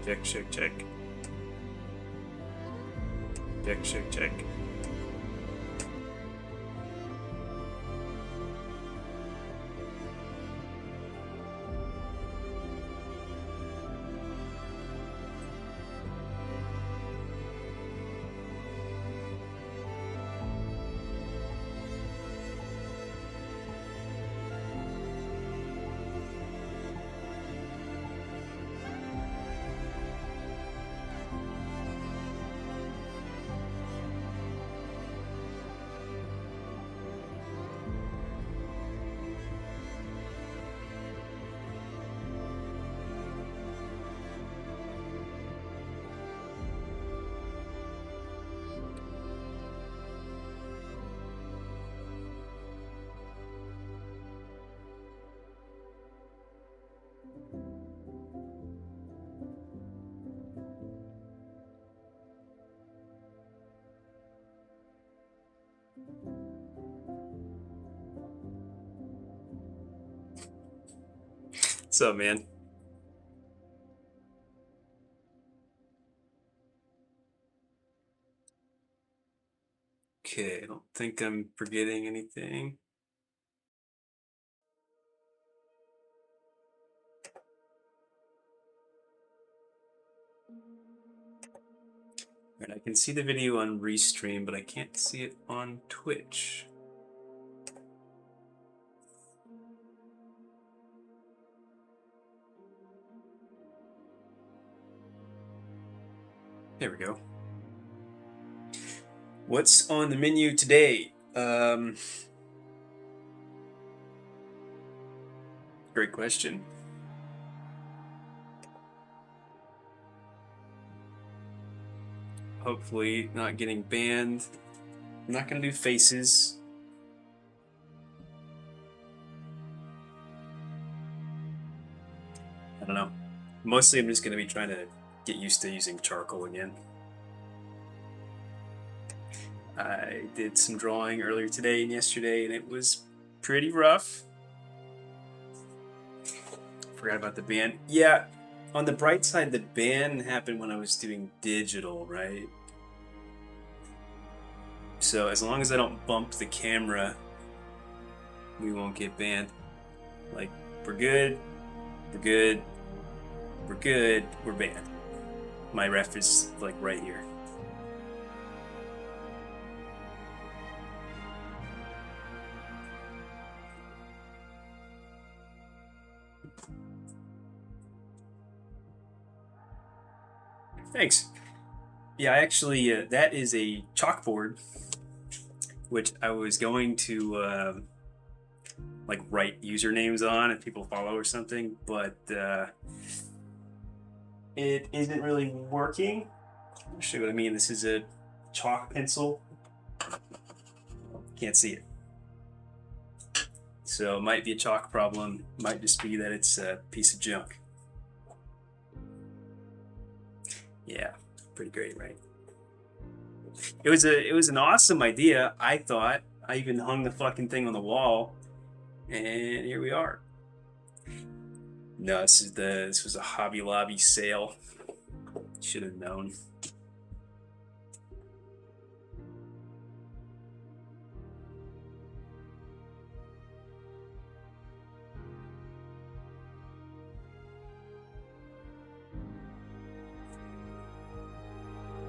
Check, check, check. Check, check, check. What's up, man? Okay, I don't think I'm forgetting anything. Alright, I can see the video on Restream, but I can't see it on Twitch. There we go. What's on the menu today? Great question. Hopefully not getting banned. I'm not gonna do faces. I don't know. Mostly I'm just gonna be trying to get used to using charcoal again. I did some drawing earlier today and yesterday, and it was pretty rough. Forgot about the ban. Yeah, on the bright side, the ban happened when I was doing digital, right? So as long as I don't bump the camera, we won't get banned. Like, we're good, we're good, we're good, we're banned. My ref is like right here. Thanks. Yeah, actually, that is a chalkboard, which I was going to like write usernames on if people follow or something, but it isn't really working. I'll show you what I mean. This is a chalk pencil. Can't see it. So it might be a chalk problem. Might just be that it's a piece of junk. Yeah, pretty great, right? It was an awesome idea, I thought. I even hung the fucking thing on the wall, and here we are. No, this was a Hobby Lobby sale. Should have known.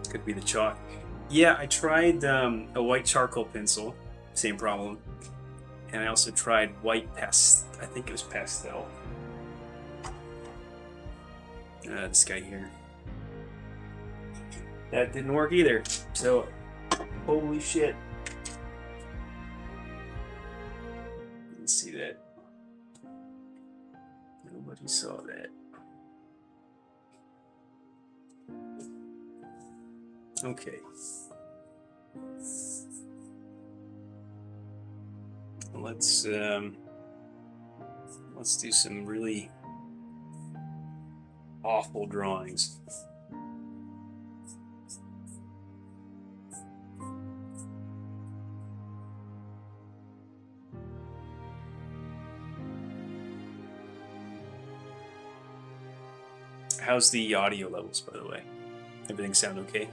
Could be the chalk. Yeah, I tried a white charcoal pencil, same problem, and I also tried white I think it was pastel. This guy here. That didn't work either. So, holy shit. Didn't see that. Nobody saw that. Okay. Let's do some really awful drawings. How's the audio levels, by the way? Everything sound okay?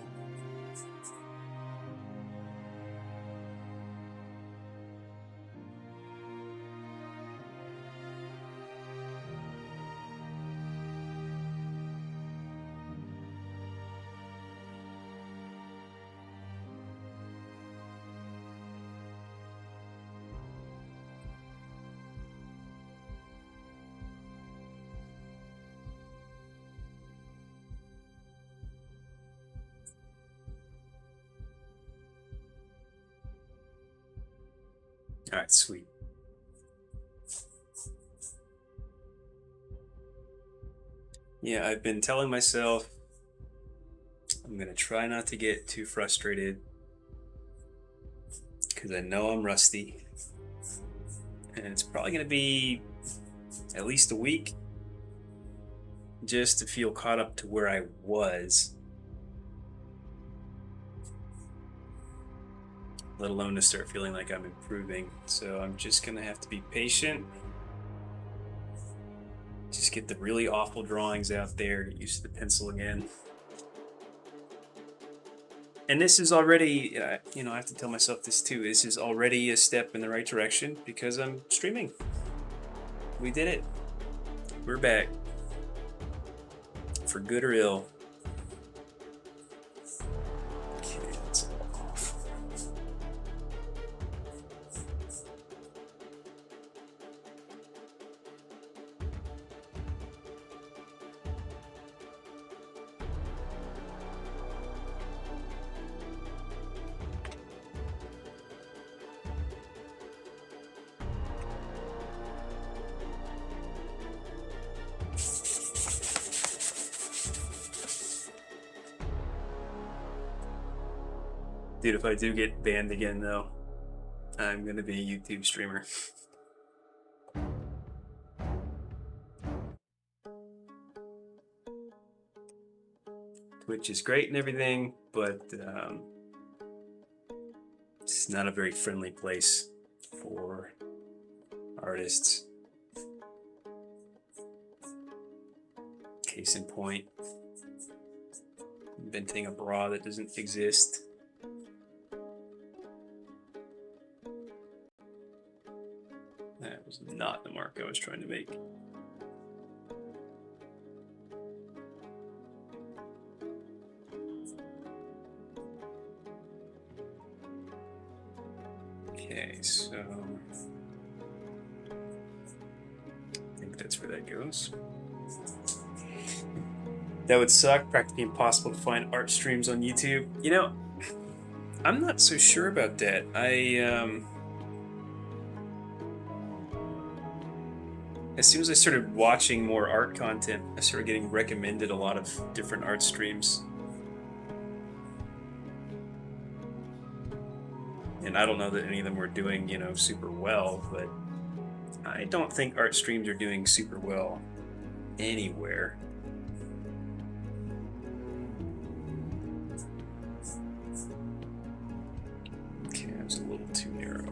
All right, sweet. Yeah, I've been telling myself I'm gonna try not to get too frustrated because I know I'm rusty, and it's probably gonna be at least a week just to feel caught up to where I was, let alone to start feeling like I'm improving. So I'm just gonna have to be patient, just get the really awful drawings out there, get used to the pencil again. And this is already, you know, I have to tell myself this too, this is already a step in the right direction because I'm streaming. We did it. We're back. For good or ill. Okay, that's off. Dude, if I do get banned again, though, I'm gonna be a YouTube streamer. Twitch is great and everything, but it's not a very friendly place for artists. Case in point, inventing a bra that doesn't exist. That was not the mark I was trying to make. Okay, so I think that's where that goes. That would suck, practically impossible to find art streams on YouTube. You know, I'm not so sure about that. As soon as I started watching more art content, I started getting recommended a lot of different art streams. And I don't know that any of them were doing, you know, super well, but I don't think art streams are doing super well anywhere. Okay, that was a little too narrow.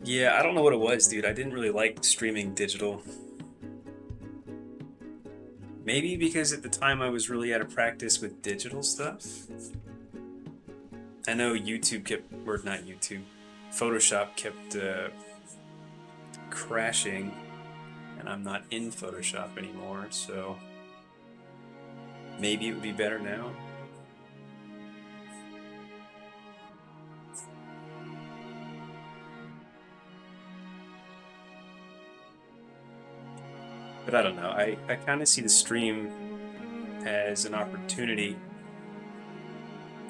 Yeah, I don't know what it was, dude. I didn't really like streaming digital. Maybe because at the time I was really out of practice with digital stuff. I know YouTube kept, or not YouTube, Photoshop kept crashing, and I'm not in Photoshop anymore, so maybe it would be better now. But I don't know, I kind of see the stream as an opportunity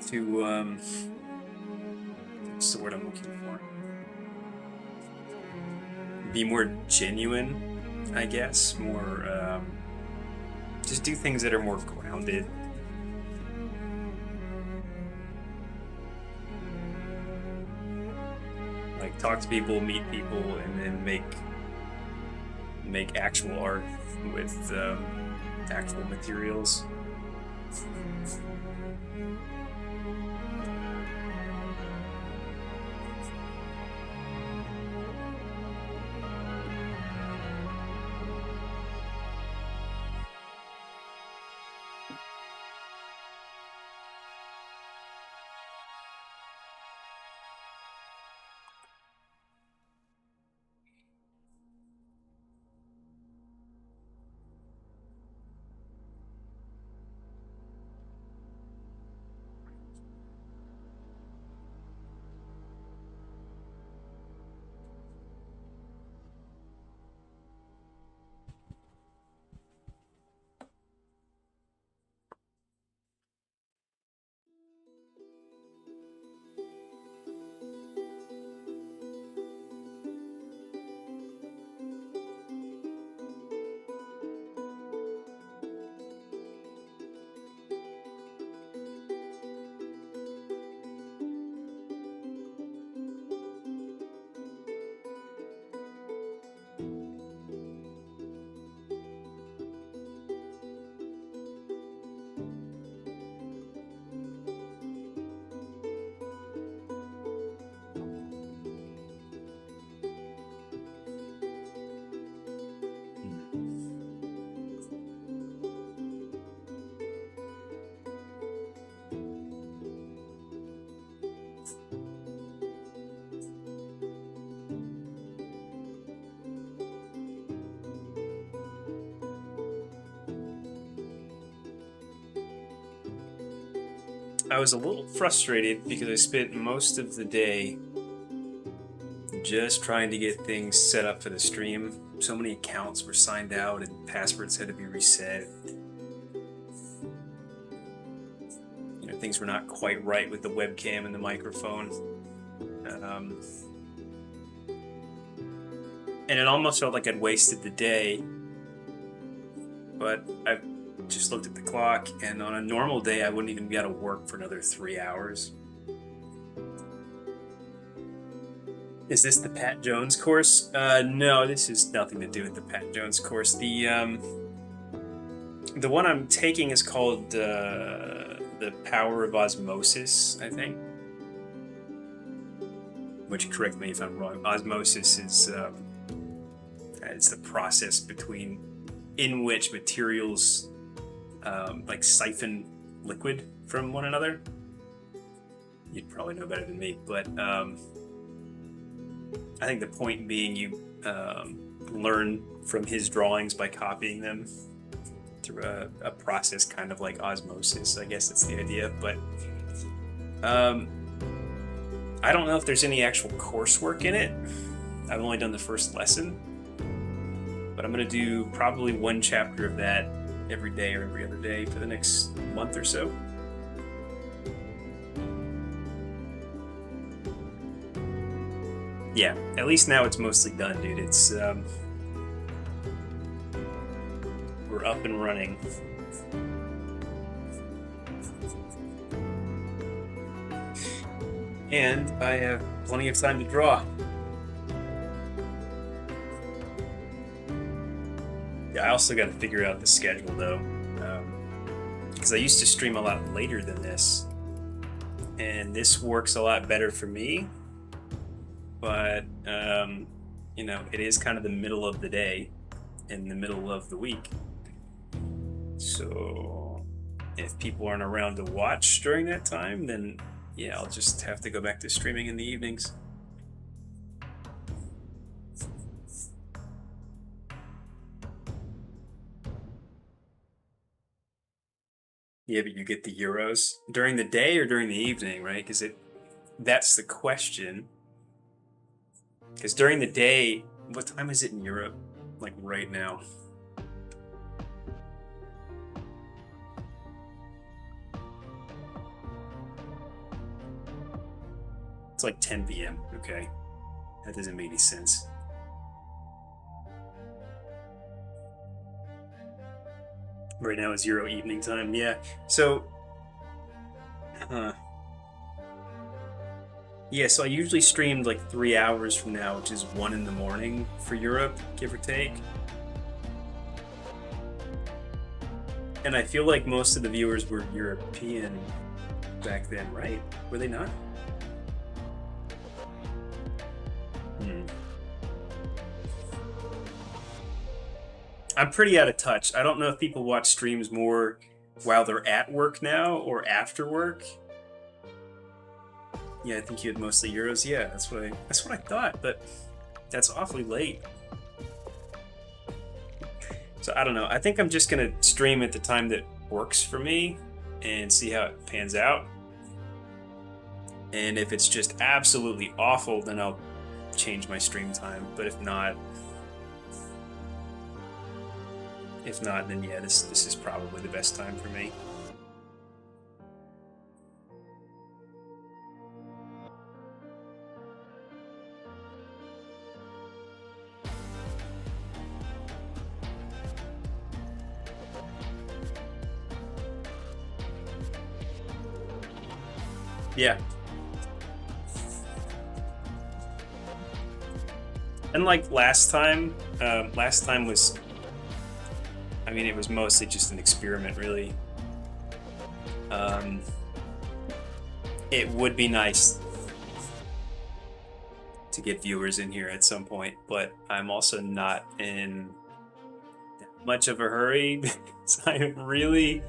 to, what's the word I'm looking for? Be more genuine, I guess, more, just do things that are more grounded. Like talk to people, meet people, and then make actual art with actual materials. I was a little frustrated because I spent most of the day just trying to get things set up for the stream. So many accounts were signed out and passwords had to be reset. You know, things were not quite right with the webcam and the microphone. And it almost felt like I'd wasted the day. But I just looked at the clock, and on a normal day, I wouldn't even be able to work for another 3 hours. Is this the Pat Jones course? No, this has nothing to do with the Pat Jones course. The one I'm taking is called The Power of Osmosis, I think. Which, correct me if I'm wrong, osmosis is it's the process in which materials like siphon liquid from one another. You'd probably know better than me, but I think the point being you learn from his drawings by copying them through a process kind of like osmosis. I guess that's the idea, but I don't know if there's any actual coursework in it. I've only done the first lesson, but I'm going to do probably one chapter of that every day or every other day for the next month or so. Yeah, at least now it's mostly done, dude. It's we're up and running. And I have plenty of time to draw. Yeah, I also got to figure out the schedule though, because I used to stream a lot later than this, and this works a lot better for me. But you know, it is kind of the middle of the day, in the middle of the week. So if people aren't around to watch during that time, then yeah, I'll just have to go back to streaming in the evenings. Yeah, but you get the euros during the day or during the evening, right? Because that's the question. Because during the day, what time is it in Europe? Like right now? It's like 10 p.m. Okay. That doesn't make any sense. Right now is Euro evening time. Yeah. So, Yeah, so I usually streamed like 3 hours from now, which is 1 in the morning for Europe, give or take. And I feel like most of the viewers were European back then, right? Were they not? Hmm. I'm pretty out of touch. I don't know if people watch streams more while they're at work now or after work. Yeah, I think you had mostly Euros. Yeah, that's what I thought, but that's awfully late. So I don't know. I think I'm just gonna stream at the time that works for me and see how it pans out. And if it's just absolutely awful, then I'll change my stream time. But if not, then yeah, this is probably the best time for me. Yeah. And like last time was, I mean, it was mostly just an experiment, really. Um, it would be nice to get viewers in here at some point, but I'm also not in much of a hurry because I am really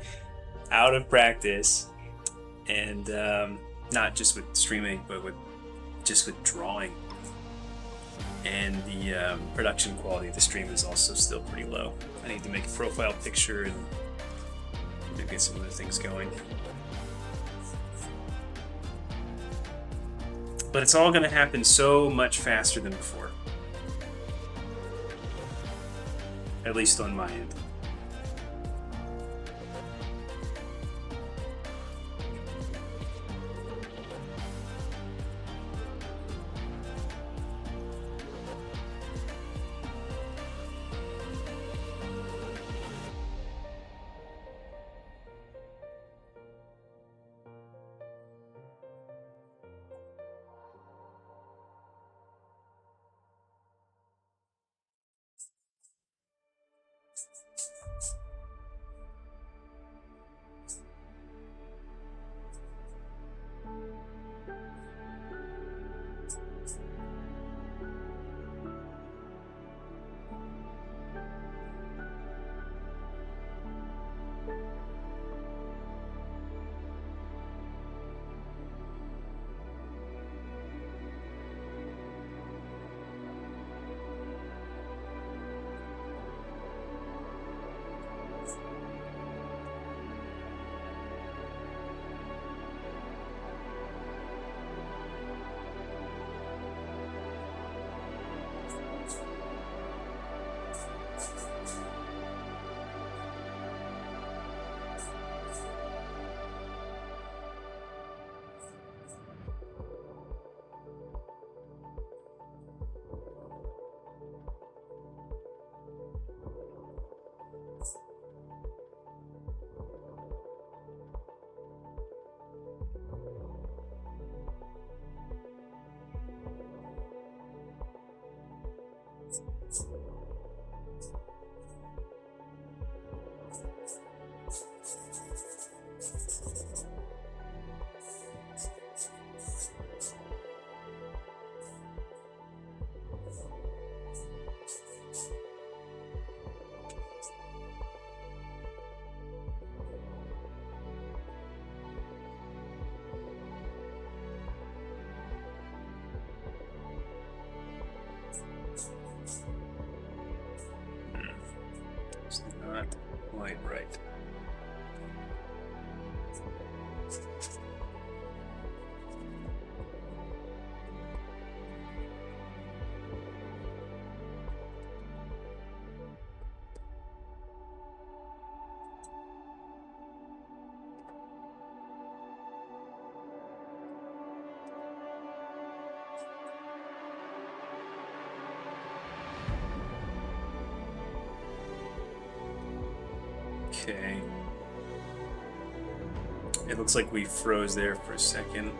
out of practice, and not just with streaming, but just with drawing. And the production quality of the stream is also still pretty low. I need to make a profile picture and get some other things going. But it's all going to happen so much faster than before. At least on my end. It's not quite right. Okay. It looks like we froze there for a second.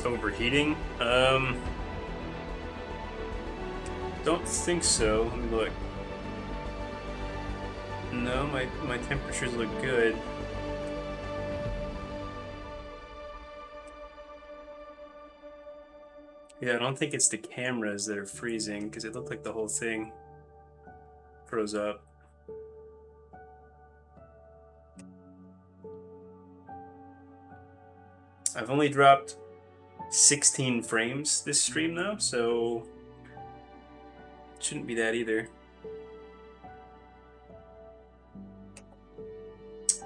overheating? Don't think so. Let me look. No, my temperatures look good. Yeah, I don't think it's the cameras that are freezing, because it looked like the whole thing froze up. I've only dropped 16 frames this stream though, so it shouldn't be that either.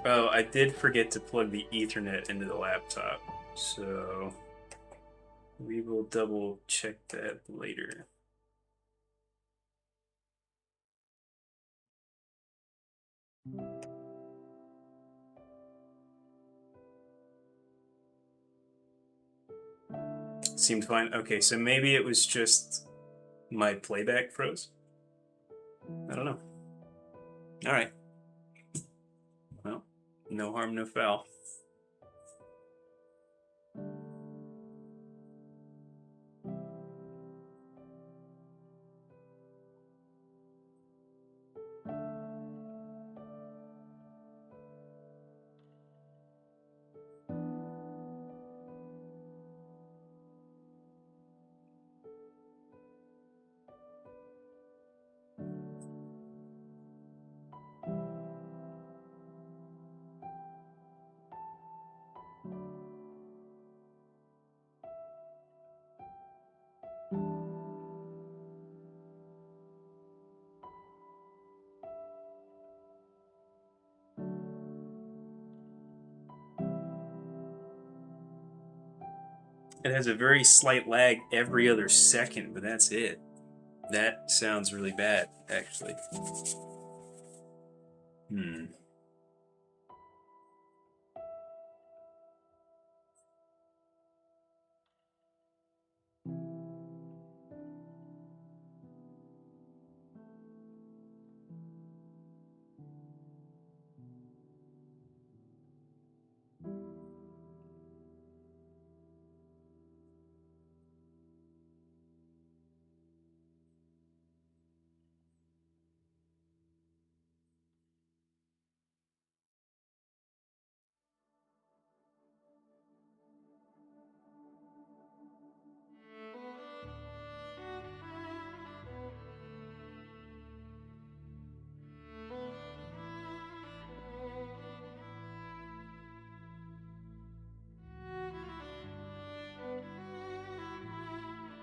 Oh, I did forget to plug the Ethernet into the laptop, so we will double check that later. Seemed fine. Okay, so maybe it was just my playback froze. I don't know. All right. Well, no harm, no foul. It has a very slight lag every other second, but that's it. That sounds really bad, actually.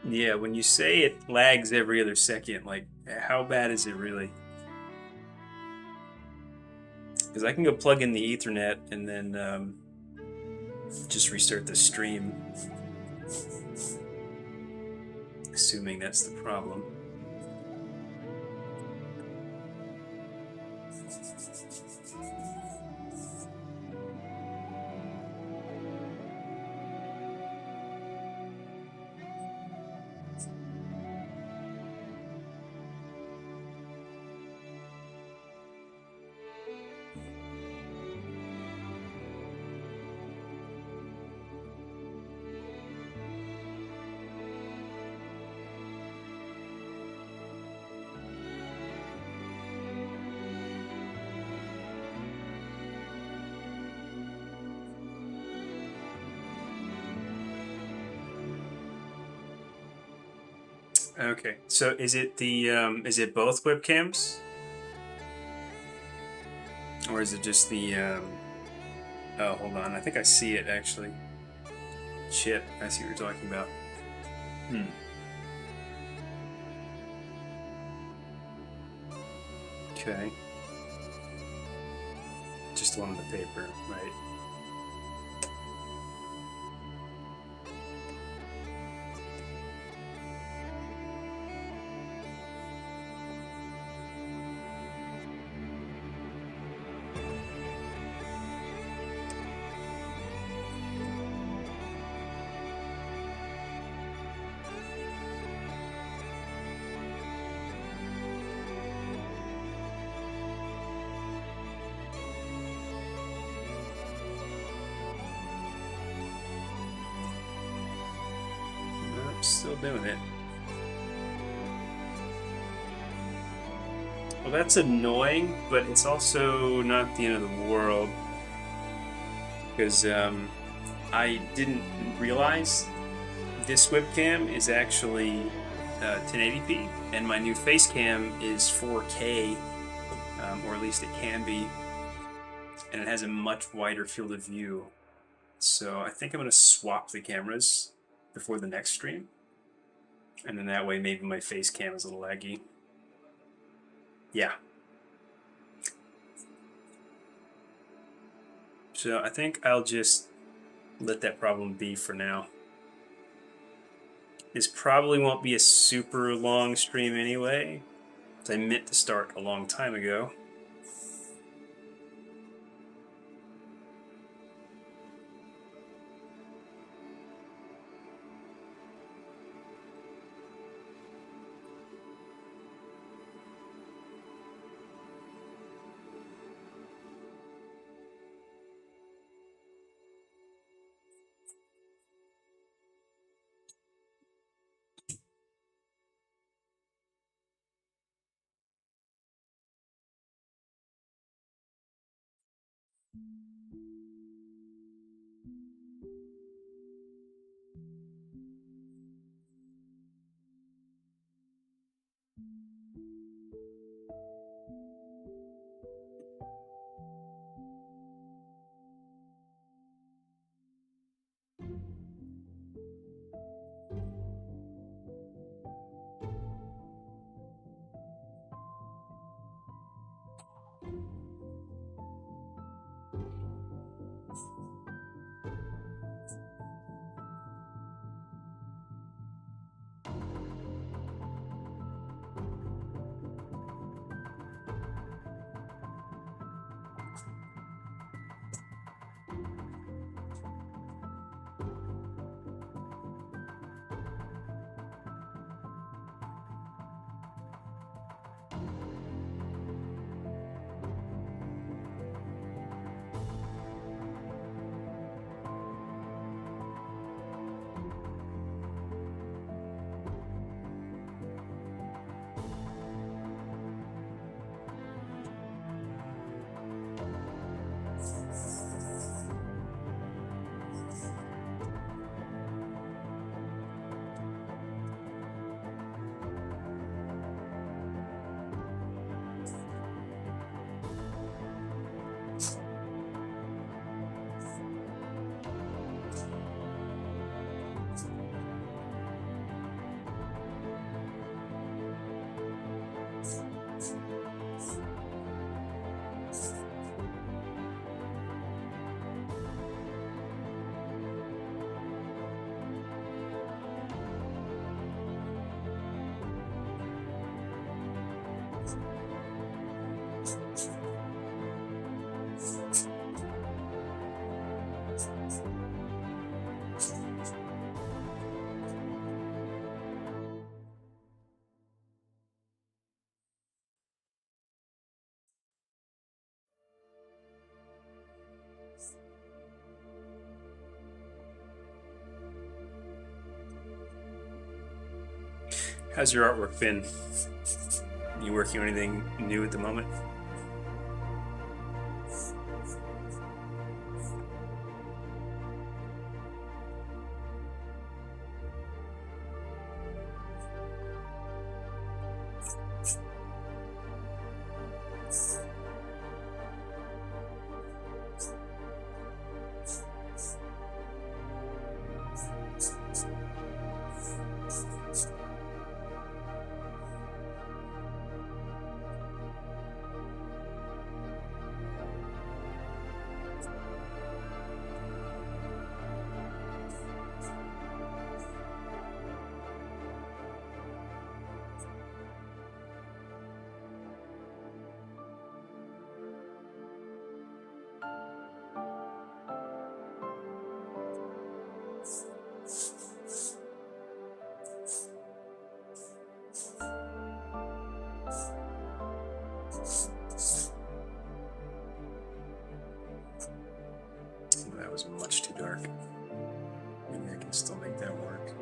Yeah, when you say it lags every other second, like, how bad is it really? Because I can go plug in the Ethernet and then just restart the stream, assuming that's the problem. Okay, so is it the is it both webcams, or is it just the? Oh, hold on. I think I see it actually. Shit, I see what you're talking about. Okay. Just one on the paper, right? still doing it. Well, that's annoying, but it's also not the end of the world. Because I didn't realize this webcam is actually 1080p, and my new face cam is 4K, or at least it can be, and it has a much wider field of view. So I think I'm going to swap the cameras before the next stream, and then that way maybe my face cam is a little laggy. Yeah. So I think I'll just let that problem be for now. This probably won't be a super long stream anyway, because I meant to start a long time ago. How's your artwork been? You working on anything new at the moment? That was much too dark. Maybe I can still make that work.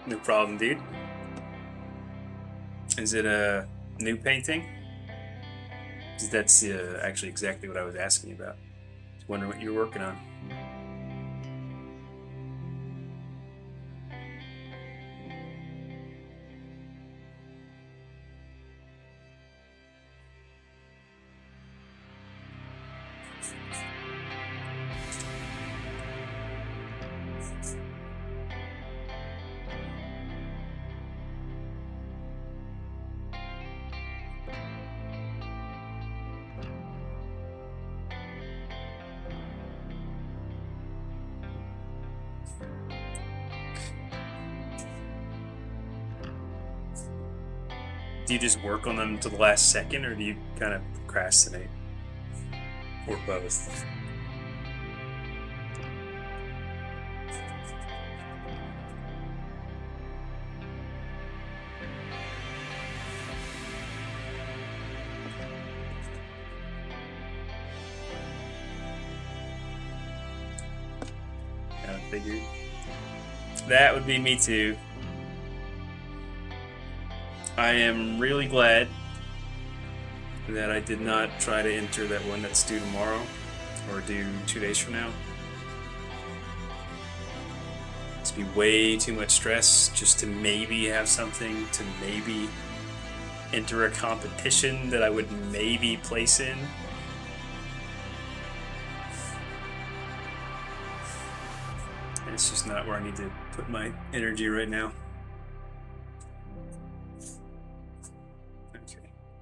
No problem, dude. Is it a new painting? 'Cause that's actually exactly what I was asking about. Just wondering what you're working on. Do you just work on them to the last second, or do you kind of procrastinate? Or both? Kind of figured. That would be me too. I am really glad that I did not try to enter that one that's due tomorrow or due 2 days from now. It's be way too much stress just to maybe have something, to maybe enter a competition that I would maybe place in. And it's just not where I need to put my energy right now.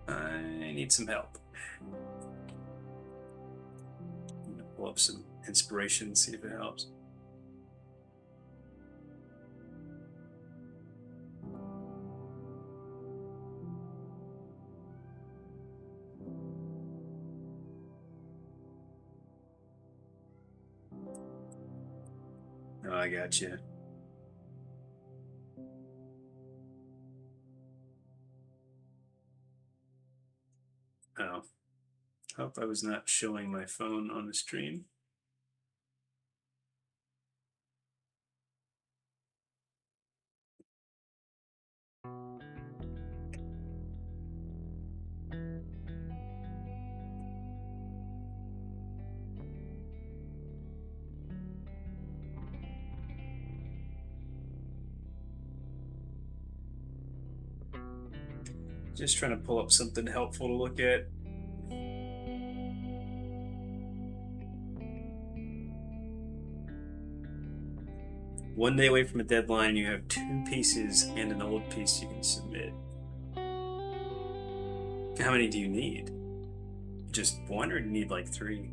I need some help. I'm gonna pull up some inspiration, see if it helps. Oh, I got you. Oh. Hope I was not showing my phone on the stream. Just trying to pull up something helpful to look at. One day away from a deadline, you have 2 pieces and an old piece you can submit. How many do you need? Just one, or do you need like 3?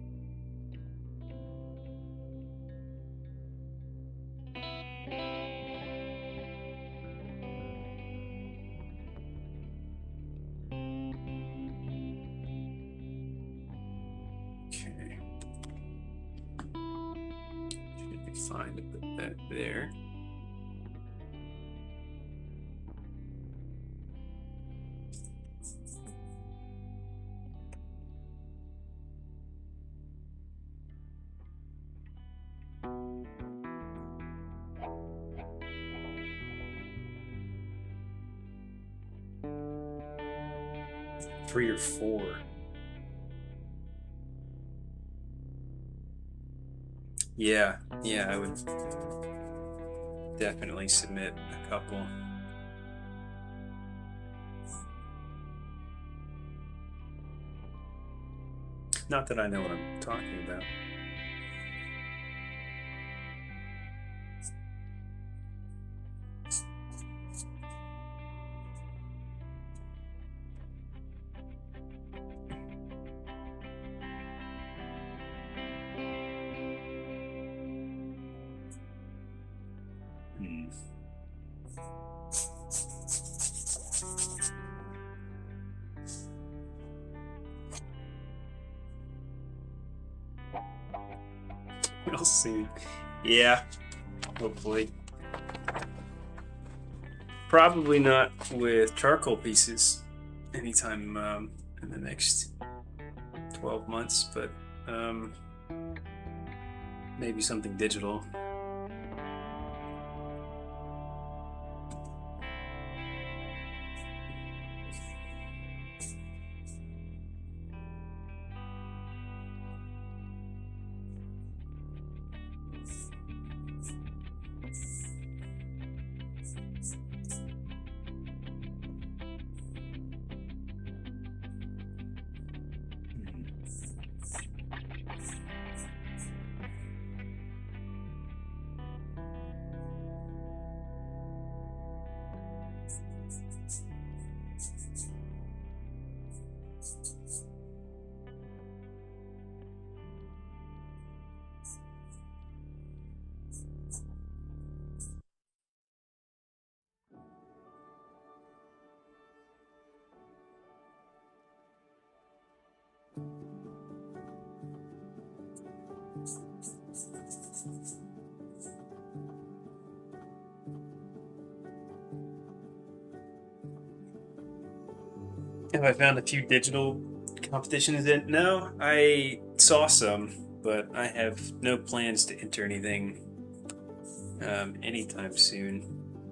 Okay. Should be fine to put that there. 3 or 4. Yeah, I would definitely submit a couple. Not that I know what I'm talking about. We'll see. Yeah, hopefully. Probably not with charcoal pieces anytime in the next 12 months, but maybe something digital. Have I found a few digital competitions in? No, I saw some, but I have no plans to enter anything anytime soon,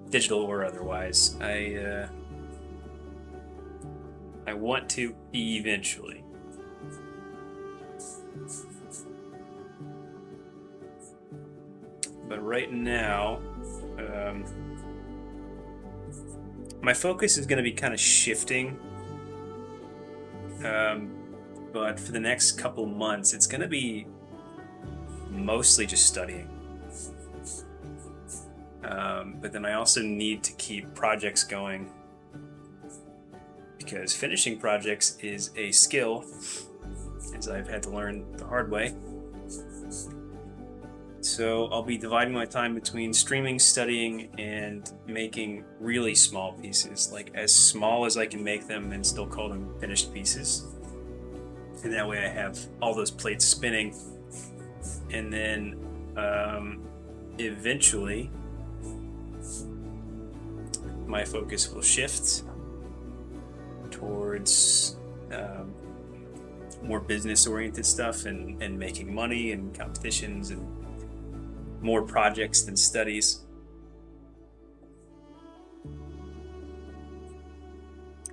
digital or otherwise. I want to eventually. But right now, my focus is going to be kind of shifting. But for the next couple months, it's going to be mostly just studying. But then I also need to keep projects going, because finishing projects is a skill, as I've had to learn the hard way. So I'll be dividing my time between streaming, studying, and making really small pieces, like as small as I can make them and still call them finished pieces. And that way I have all those plates spinning. And then eventually my focus will shift towards more business-oriented stuff and making money and competitions and more projects than studies.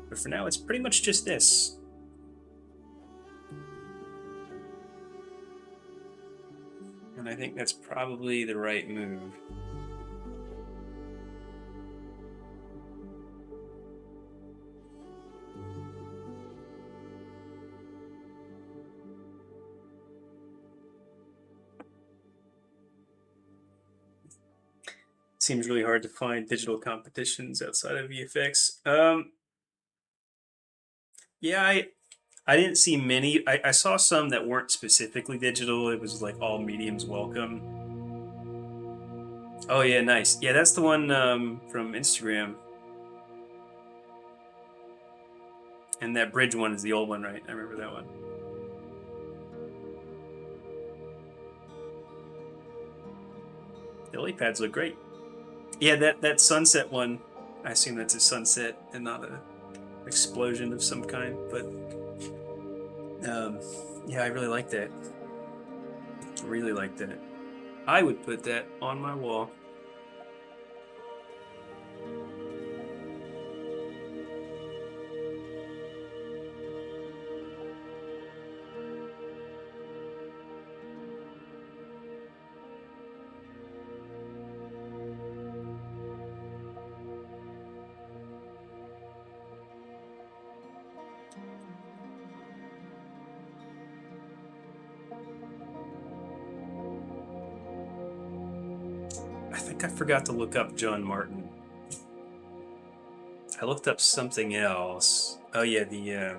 But for now, it's pretty much just this. And I think that's probably the right move. Seems really hard to find digital competitions outside of VFX. Yeah, I didn't see many. I saw some that weren't specifically digital. It was like all mediums welcome. Oh yeah, nice. Yeah, that's the one from Instagram. And that bridge one is the old one, right? I remember that one. The lily pads look great. Yeah, that sunset one, I assume that's a sunset and not a explosion of some kind, but yeah, I really like that. Really like that. I would put that on my wall. think I forgot to look up John Martin. I looked up something else. Oh yeah, the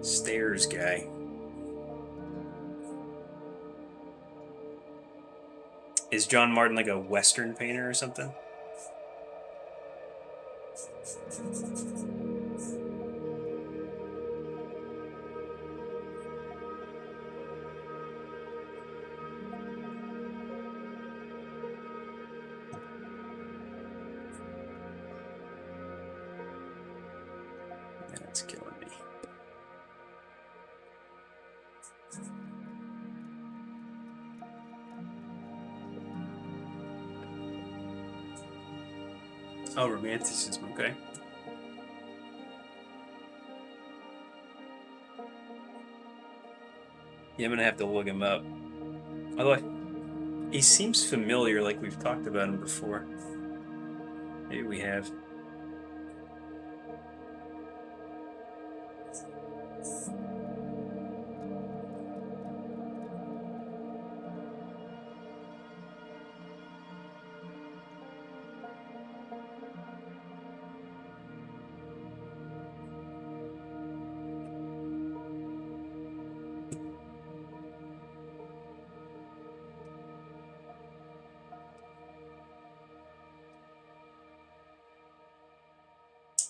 stairs guy. Is John Martin like a Western painter or something? That's killing me. Oh, romanticism, okay. Yeah, I'm gonna have to look him up. Although he seems familiar, like we've talked about him before. Maybe we have.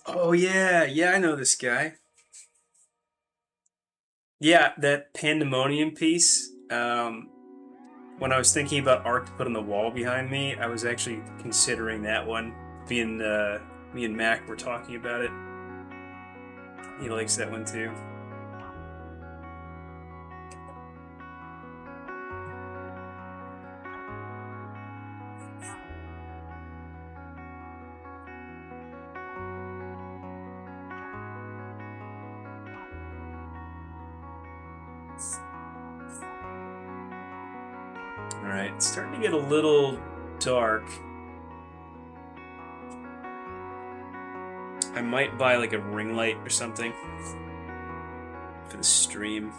Oh yeah, yeah, I know this guy. Yeah, that pandemonium piece. When I was thinking about art to put on the wall behind me, I was actually considering that one. Me and Mac were talking about it. He likes that one too. All right, it's starting to get a little dark. I might buy like a ring light or something for the stream.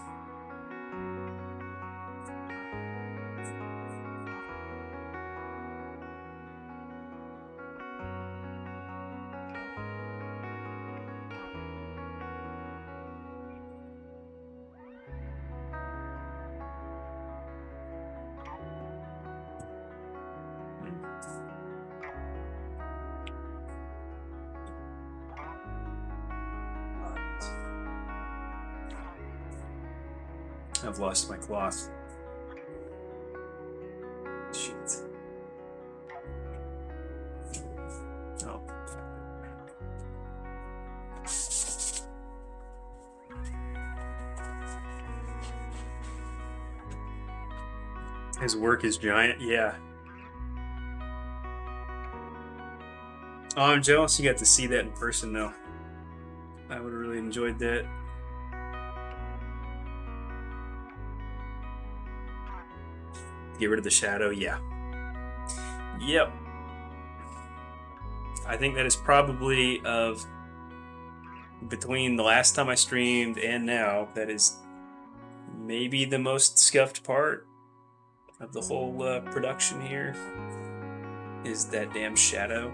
I've lost my cloth. Shit. Oh. His work is giant, yeah. Oh, I'm jealous you got to see that in person, though. I would have really enjoyed that. Get rid of the shadow, yeah. Yep. I think that is probably of between the last time I streamed and now, that is maybe the most scuffed part of the whole production here is that damn shadow.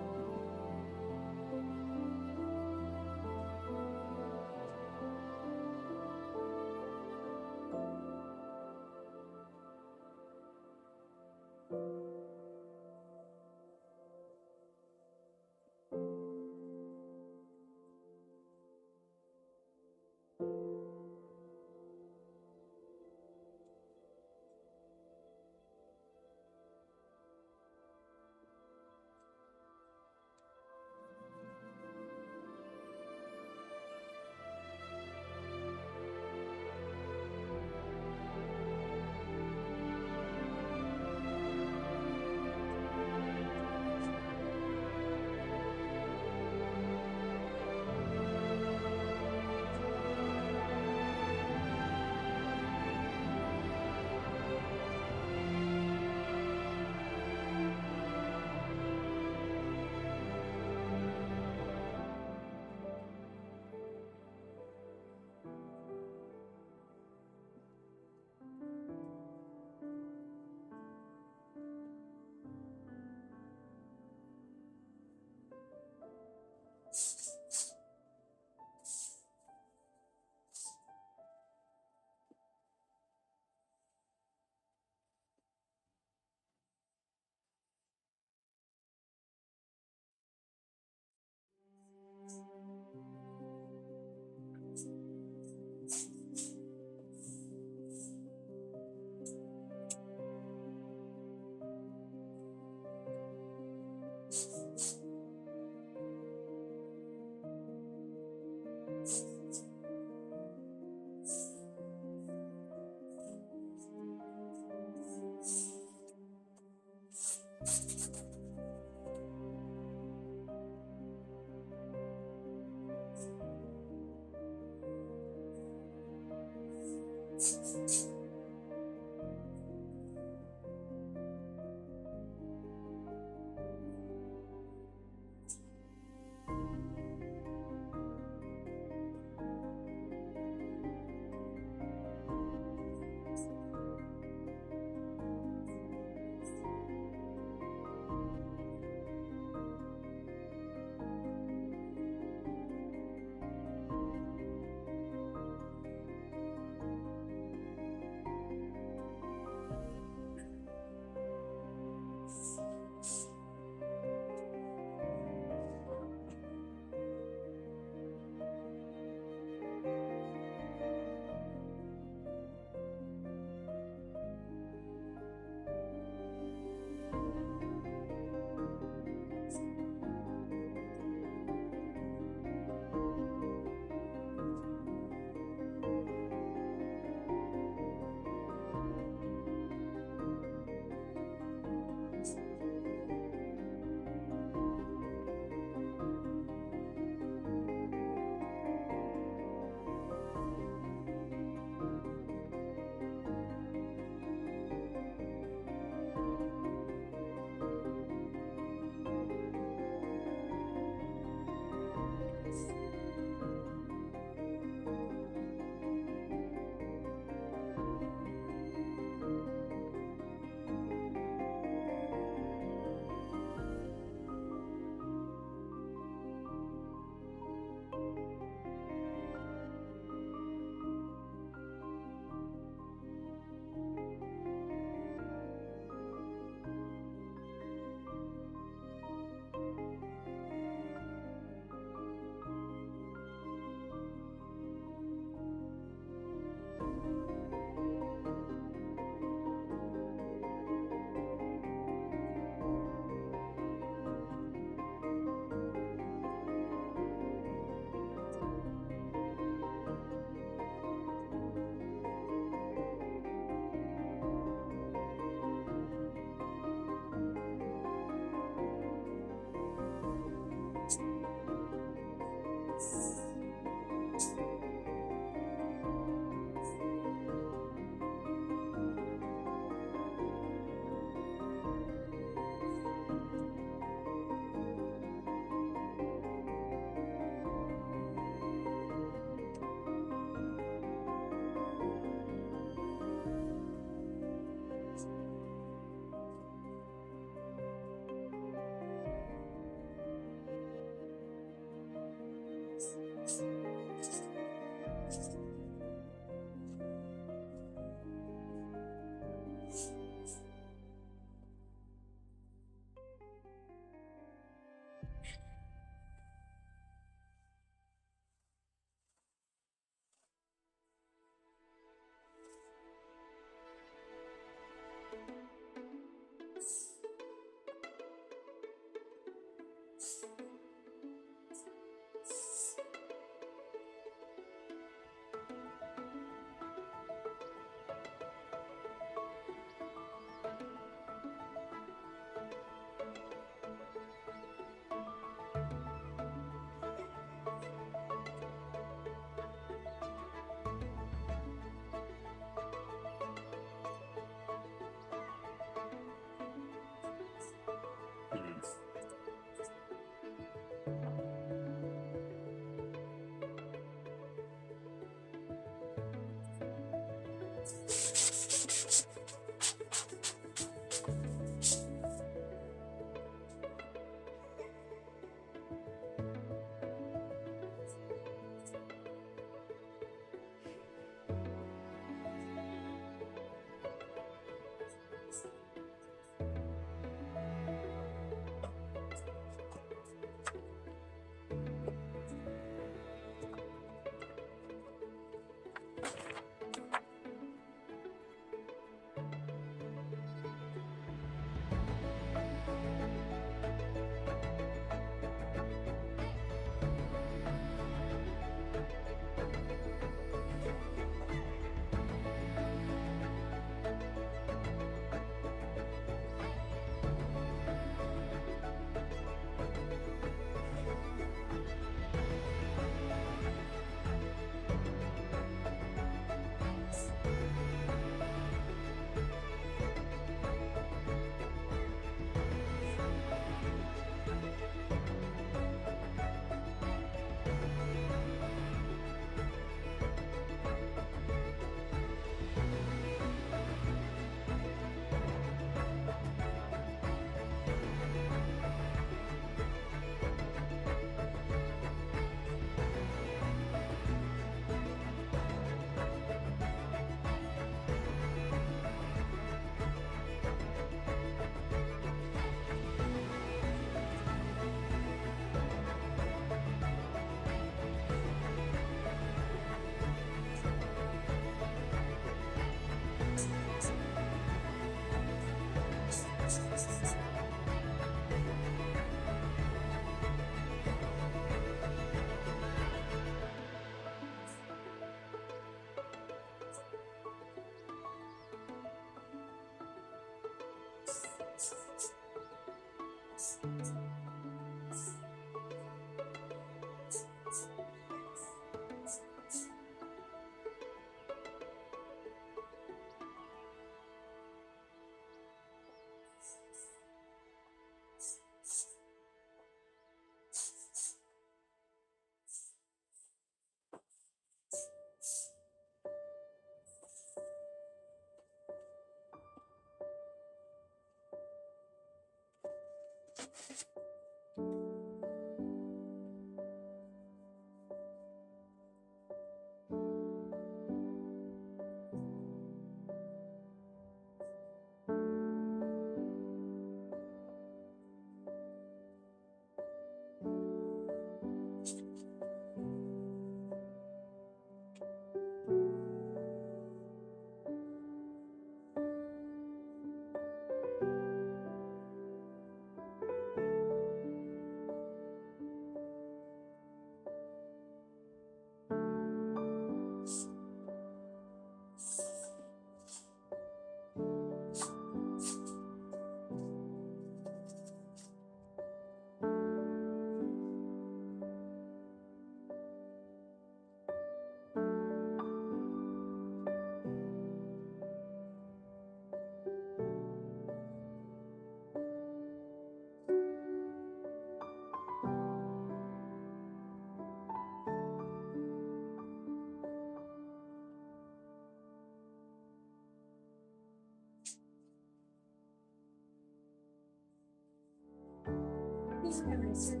These are nicer.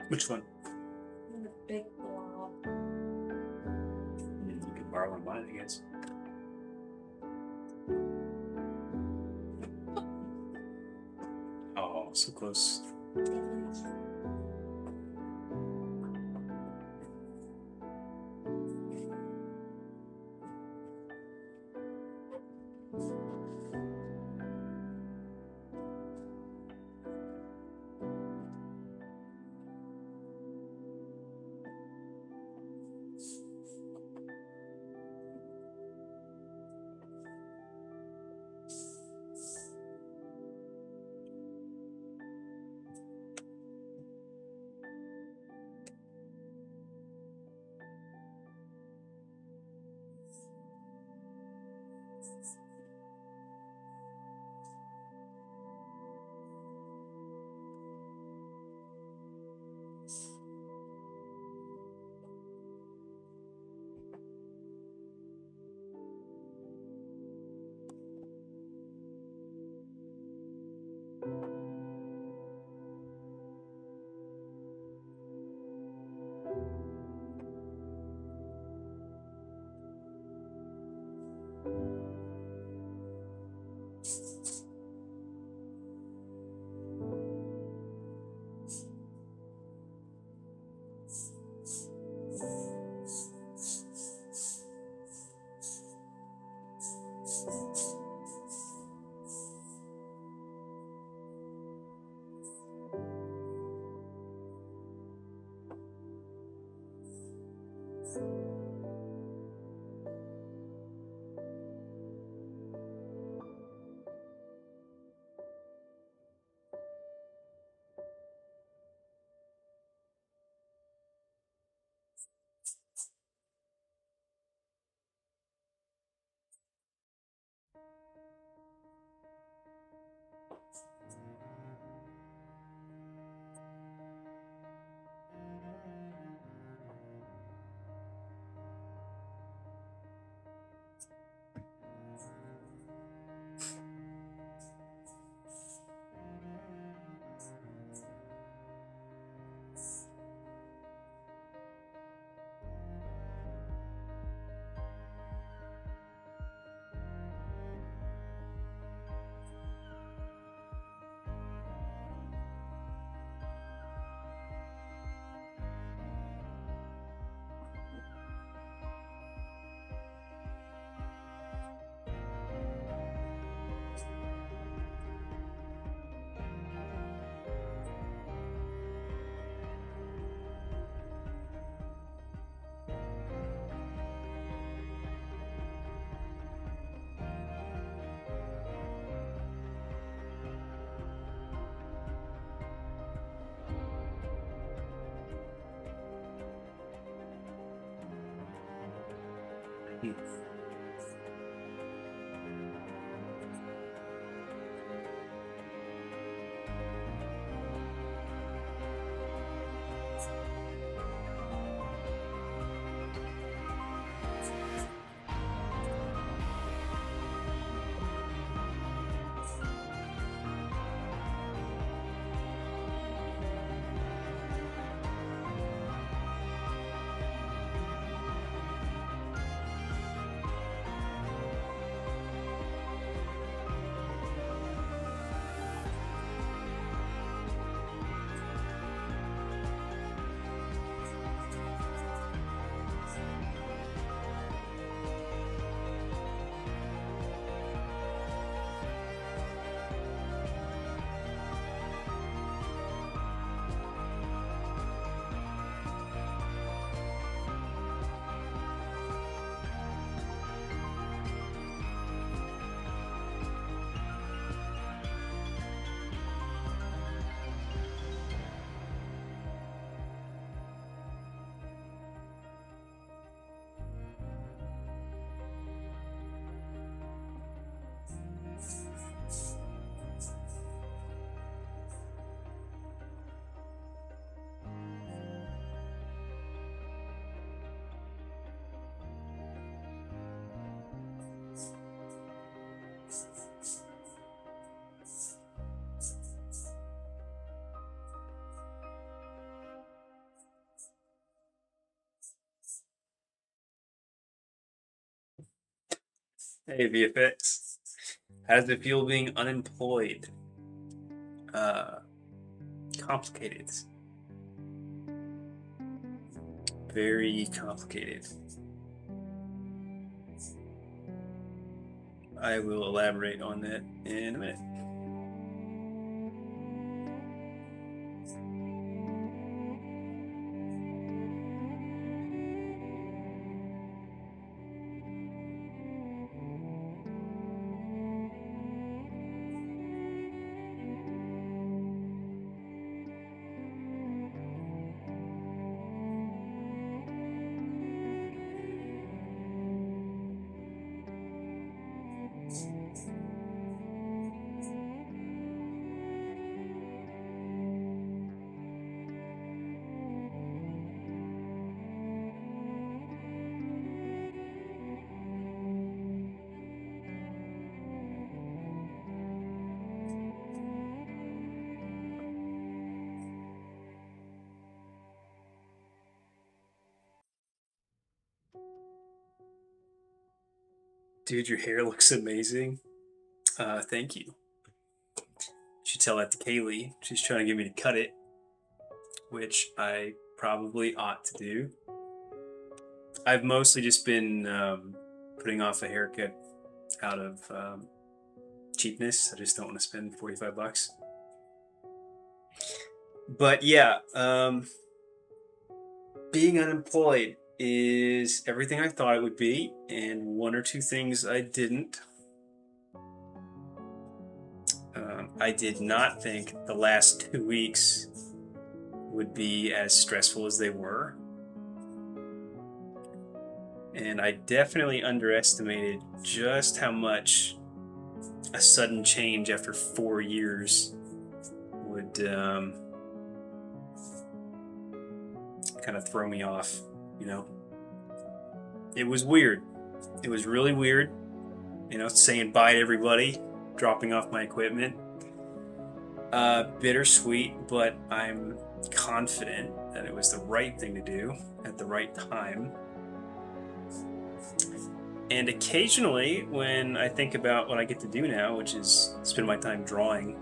Which one? The big blob. You can borrow one of mine, I guess. Oh, so close. Hmm. Hey, VFX. How does it feel being unemployed? Uh, Complicated. Very complicated. I will elaborate on that in a minute. Dude, your hair looks amazing. Thank you. Should tell that to Kaylee. She's trying to get me to cut it, which I probably ought to do. I've mostly just been putting off a haircut out of cheapness. I just don't want to spend 45 bucks. But yeah, being unemployed is everything I thought it would be, and one or two things I didn't. I did not think the last 2 weeks would be as stressful as they were. And I definitely underestimated just how much a sudden change after 4 years would kind of throw me off, you know? It was weird. It was really weird, saying bye to everybody, dropping off my equipment. Bittersweet, but I'm confident that it was the right thing to do at the right time. And occasionally, when I think about what I get to do now, which is spend my time drawing,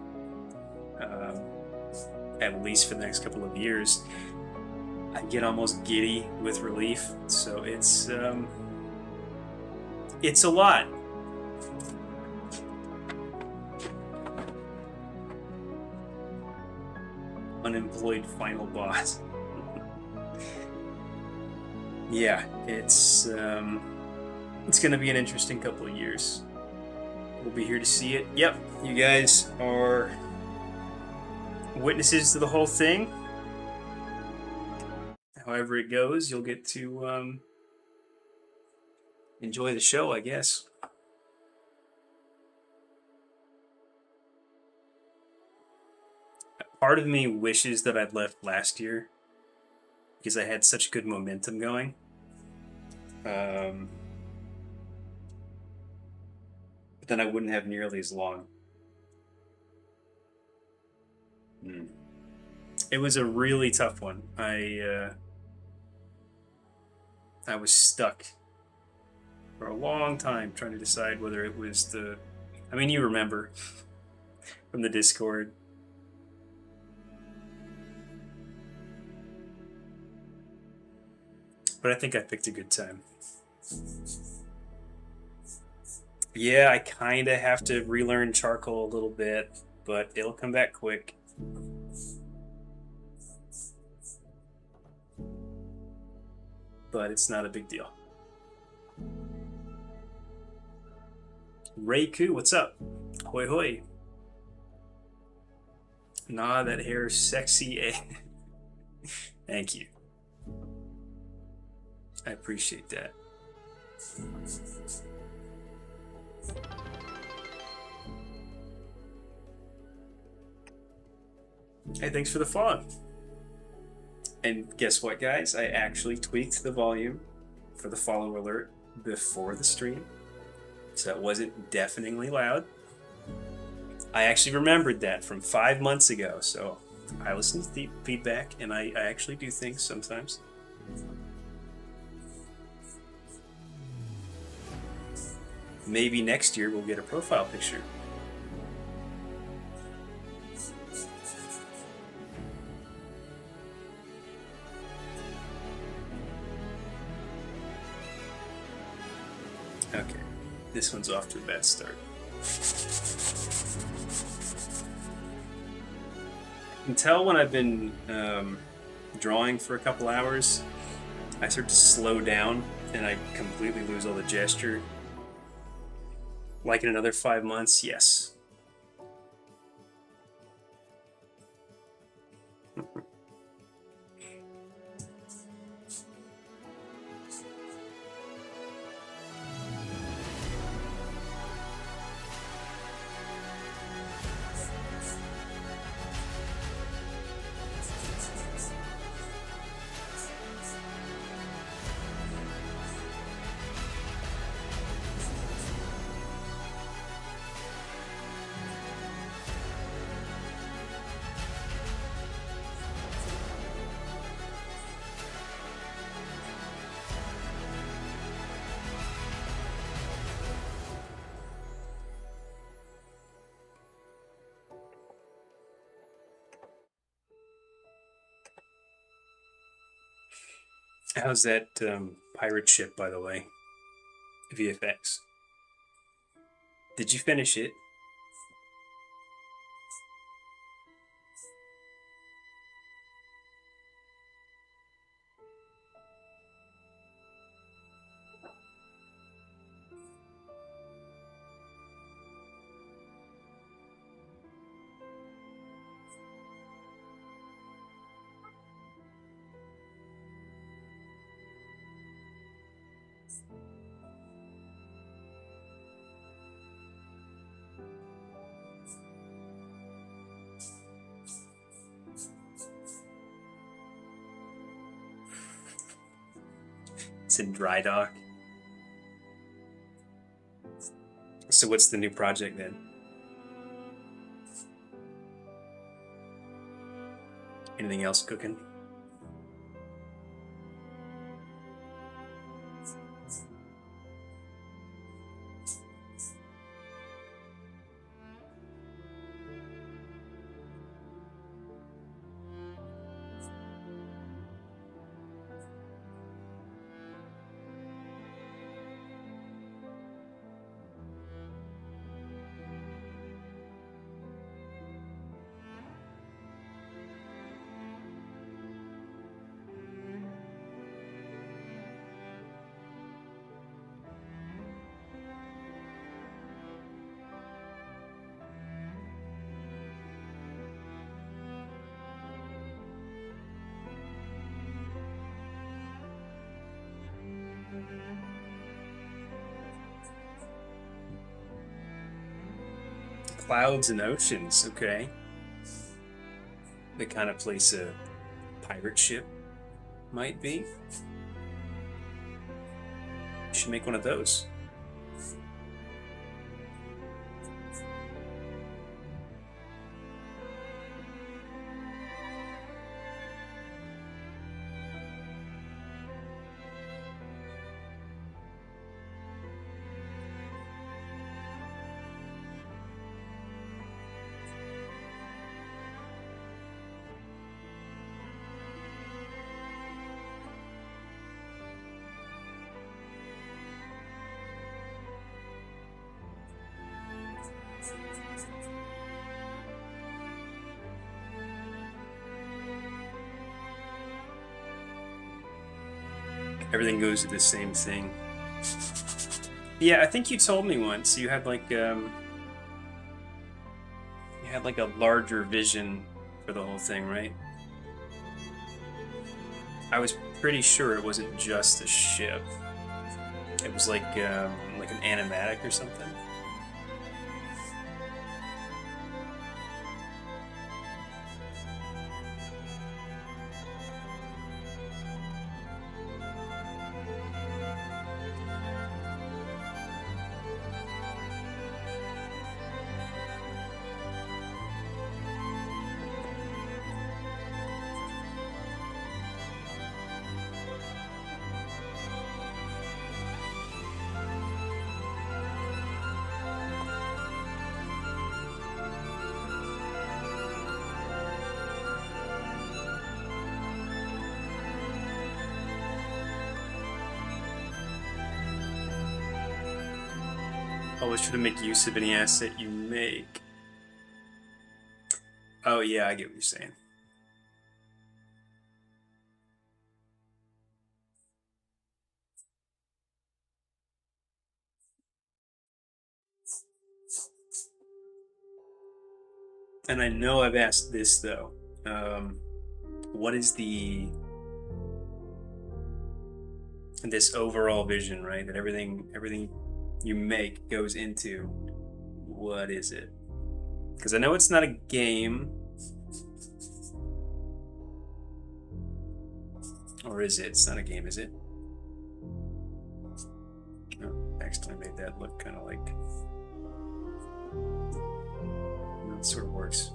at least for the next couple of years, I get almost giddy with relief. So it's a lot. Unemployed final boss. Yeah, it's gonna be an interesting couple of years. We'll be here to see it. Yep, you guys are witnesses to the whole thing. However it goes, you'll get to enjoy the show, I guess. Part of me wishes that I'd left last year because I had such good momentum going. But then I wouldn't have nearly as long. It was a really tough one. I was stuck for a long time trying to decide whether it was the. I mean, you remember from the Discord. But I think I picked a good time. Yeah, I kind of have to relearn charcoal a little bit, but it'll come back quick. But it's not a big deal. Reiku, what's up? Hoi hoi. Nah, that hair is sexy. Thank you. I appreciate that. Hey, thanks for the follow. And guess what, guys? I actually tweaked the volume for the follow alert before the stream, so it wasn't deafeningly loud. I actually remembered that from 5 months ago, so I listen to the feedback, and I actually do things sometimes. Maybe next year we'll get a profile picture. Okay, this one's off to a bad start. You can tell when I've been drawing for a couple hours, I start to slow down and I completely lose all the gesture. Like in another 5 months, yes. How's that pirate ship, by the way? VFX. Did you finish it? It's in dry dock. So what's the new project then? Anything else cooking? Clouds and oceans, okay. The kind of place a pirate ship might be. You should make one of those. Everything goes to the same thing. Yeah, I think you told me once you had like a larger vision for the whole thing, right? I was pretty sure it wasn't just a ship. It was like an animatic or something. Always try to make use of any asset you make. Oh yeah, I get what you're saying. And I know I've asked this though. What is this overall vision, right? That everything you make goes into. What is it? Because I know it's not a game. Or is it? It's not a game, is it? Oh, accidentally made that look kind of like... It sort of works.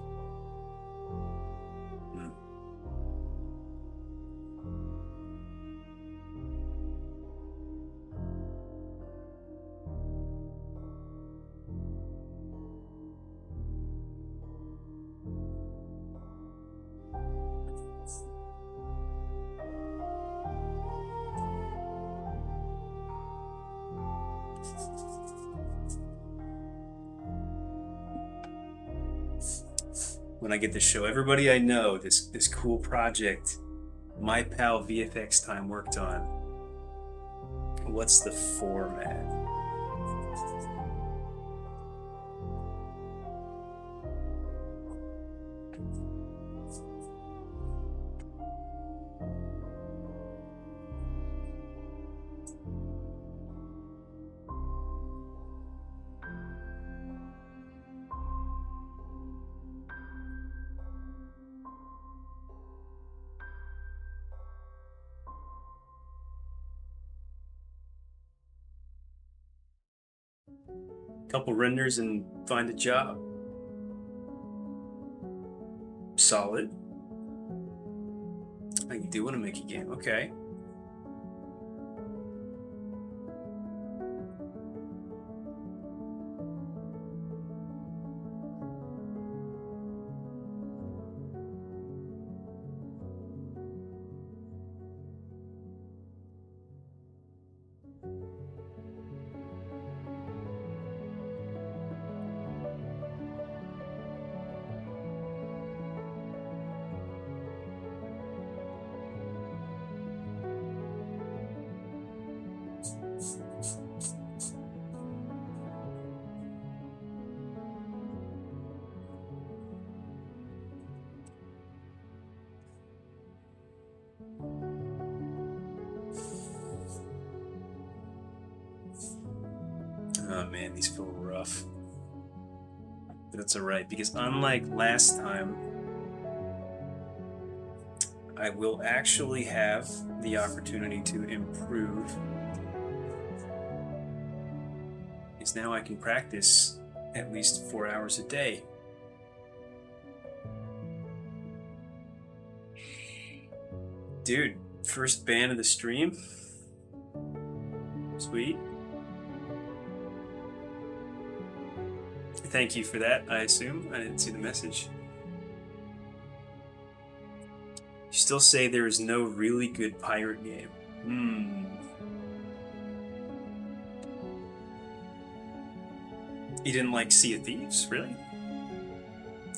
When I get to show everybody I know this cool project my pal VFX Time worked on. What's the format? Couple renders and find a job. Solid. I do want to make a game, okay. Oh man, these feel rough. But it's alright, because unlike last time, I will actually have the opportunity to improve. Because now I can practice at least 4 hours a day. Dude, first ban of the stream. Sweet. Thank you for that, I assume. I didn't see the message. You still say there is no really good pirate game. You didn't like Sea of Thieves, really?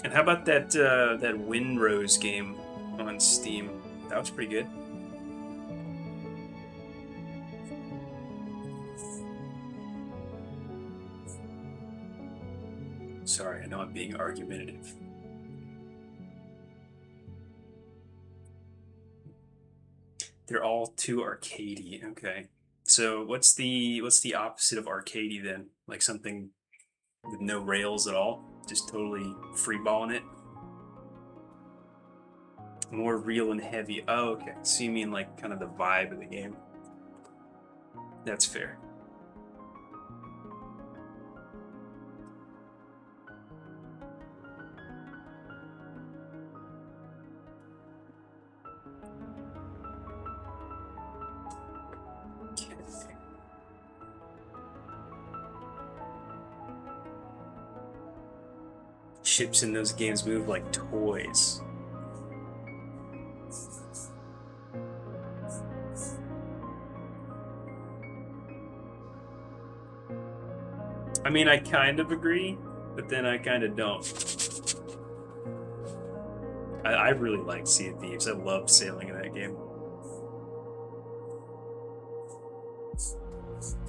And how about that that Windrose game on Steam? That was pretty good. Sorry, I know I'm being argumentative. They're all too arcadey. Okay. So what's the opposite of arcadey then? Like something with no rails at all? Just totally freeballing it? More real and heavy. Oh, okay. So you mean like kind of the vibe of the game? That's fair. Ships in those games move like toys. I mean, I kind of agree, but then I kind of don't. I really like Sea of Thieves. I love sailing in that game.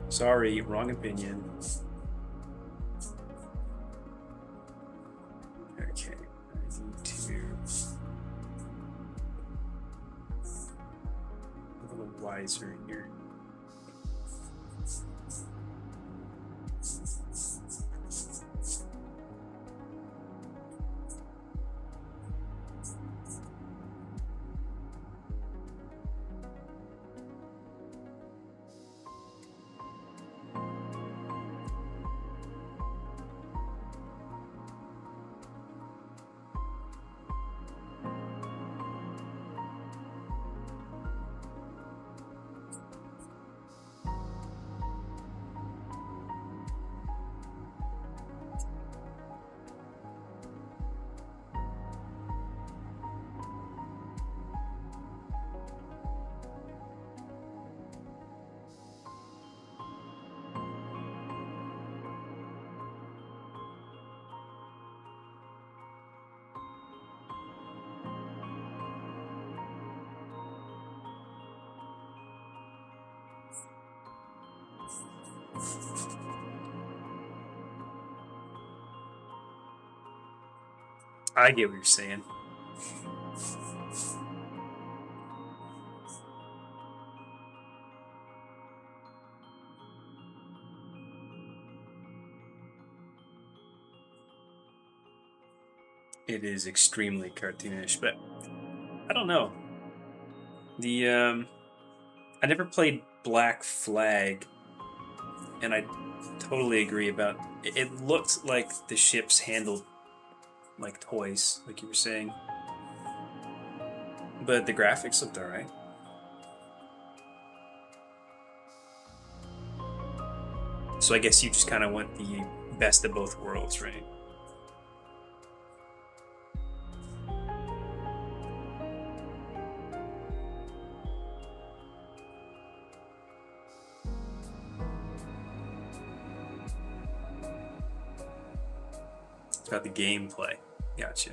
Sorry, wrong opinion. Okay, I need to a little wiser here. I get what you're saying. It is extremely cartoonish, but I don't know. I never played Black Flag, and I totally agree about it. It looked like the ships handled like toys, like you were saying, but the graphics looked alright. So I guess you just kind of want the best of both worlds, right? It's about the gameplay. Gotcha.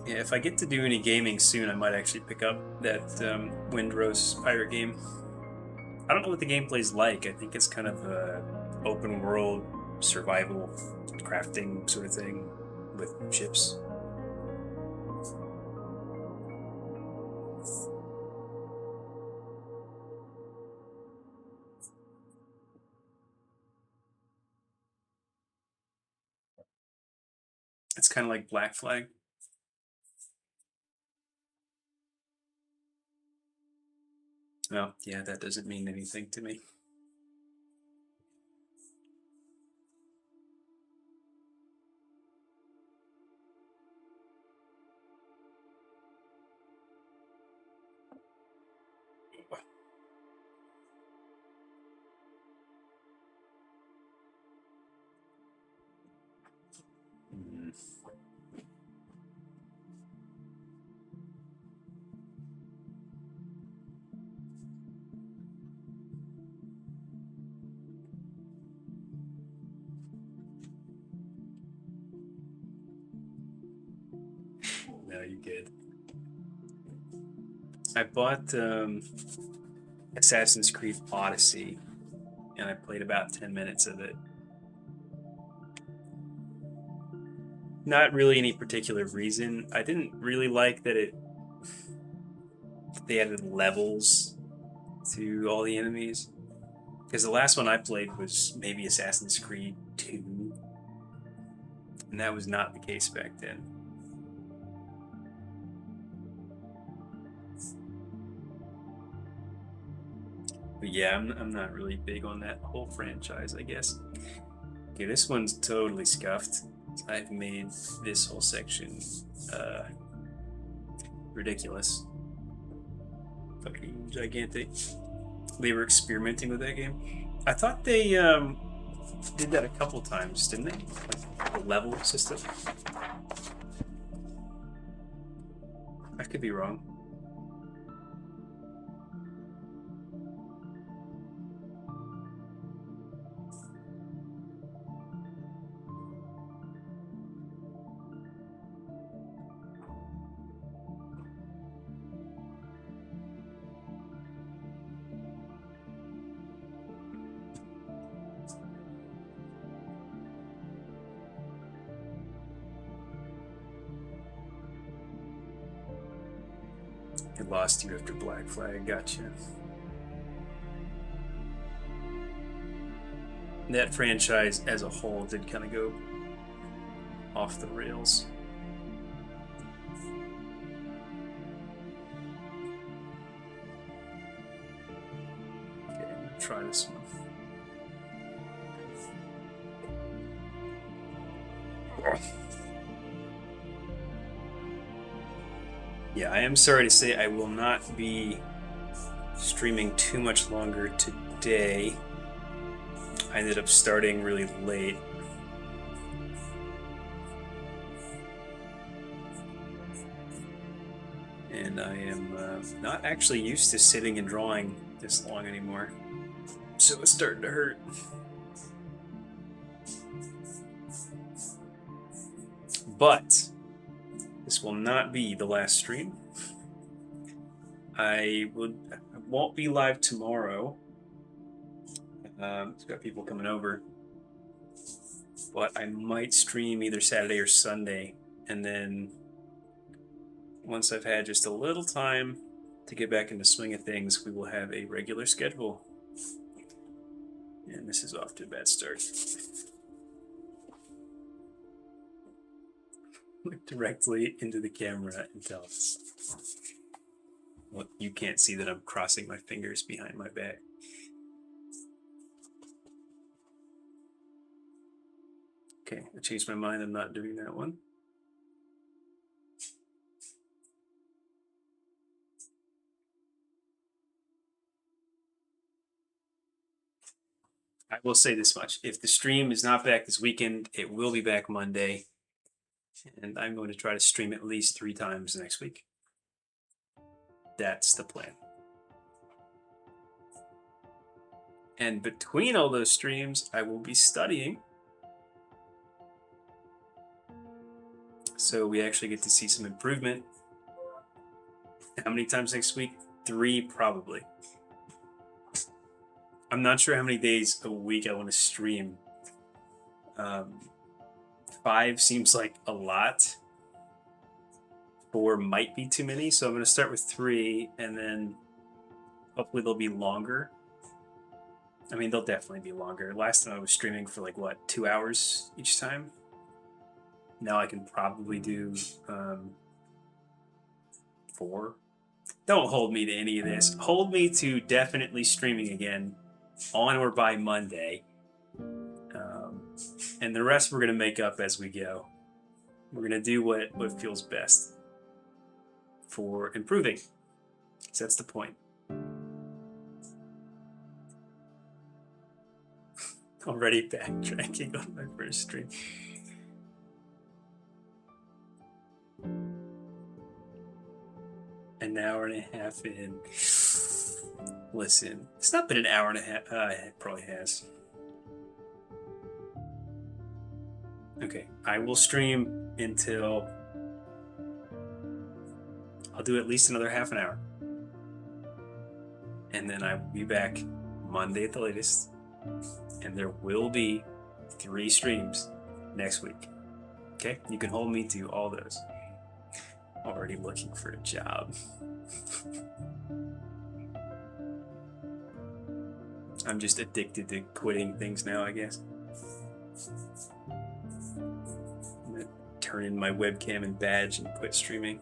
Yeah, if I get to do any gaming soon, I might actually pick up that Windrose pirate game. I don't know what the gameplay's like. I think it's kind of a open world survival crafting sort of thing with ships. It's kind of like Black Flag. Well, yeah, that doesn't mean anything to me. Mm. No, you good. I bought Assassin's Creed Odyssey, and I played about 10 minutes of it. Not really any particular reason. I didn't really like that they added levels to all the enemies. Because the last one I played was maybe Assassin's Creed 2, and that was not the case back then. But yeah, I'm not really big on that whole franchise, I guess. Okay, this one's totally scuffed. I've made this whole section ridiculous. Fucking gigantic. They were experimenting with that game. I thought they did that a couple times, didn't they? Like the level system. I could be wrong. I lost you after Black Flag, gotcha. That franchise as a whole did kind of go off the rails. Okay, I'm gonna try this one. Yeah, I am sorry to say I will not be streaming too much longer today. I ended up starting really late. And I am not actually used to sitting and drawing this long anymore. So it's starting to hurt. But this will not be the last stream. I won't be live tomorrow. It's got people coming over. But I might stream either Saturday or Sunday. And then once I've had just a little time to get back into swing of things, we will have a regular schedule. And this is off to a bad start. Look directly into the camera and tell us. Well, you can't see that I'm crossing my fingers behind my back. Okay, I changed my mind. I'm not doing that one. I will say this much. If the stream is not back this weekend, it will be back Monday. And I'm going to try to stream at least 3 times next week. That's the plan. And between all those streams, I will be studying. So So we actually get to see some improvement. How many times next week? 3, probably. I'm not sure how many days a week I want to stream. 5 seems like a lot. 4 might be too many, so I'm going to start with 3, and then hopefully they'll be longer. I mean, they'll definitely be longer. Last time I was streaming for like, what, 2 hours each time? Now I can probably do 4. Don't hold me to any of this. Hold me to definitely streaming again on or by Monday. And the rest we're going to make up as we go. We're going to do what feels best for improving. So that's the point. Already backtracking on my first stream. An hour and a half in. Listen, it's not been an hour and a half. It probably has. Okay, I will stream until... I'll do at least another half an hour. And then I will be back Monday at the latest. And there will be 3 streams next week. Okay? You can hold me to all those. Already looking for a job. I'm just addicted to quitting things now, I guess. I'm gonna turn in my webcam and badge and quit streaming.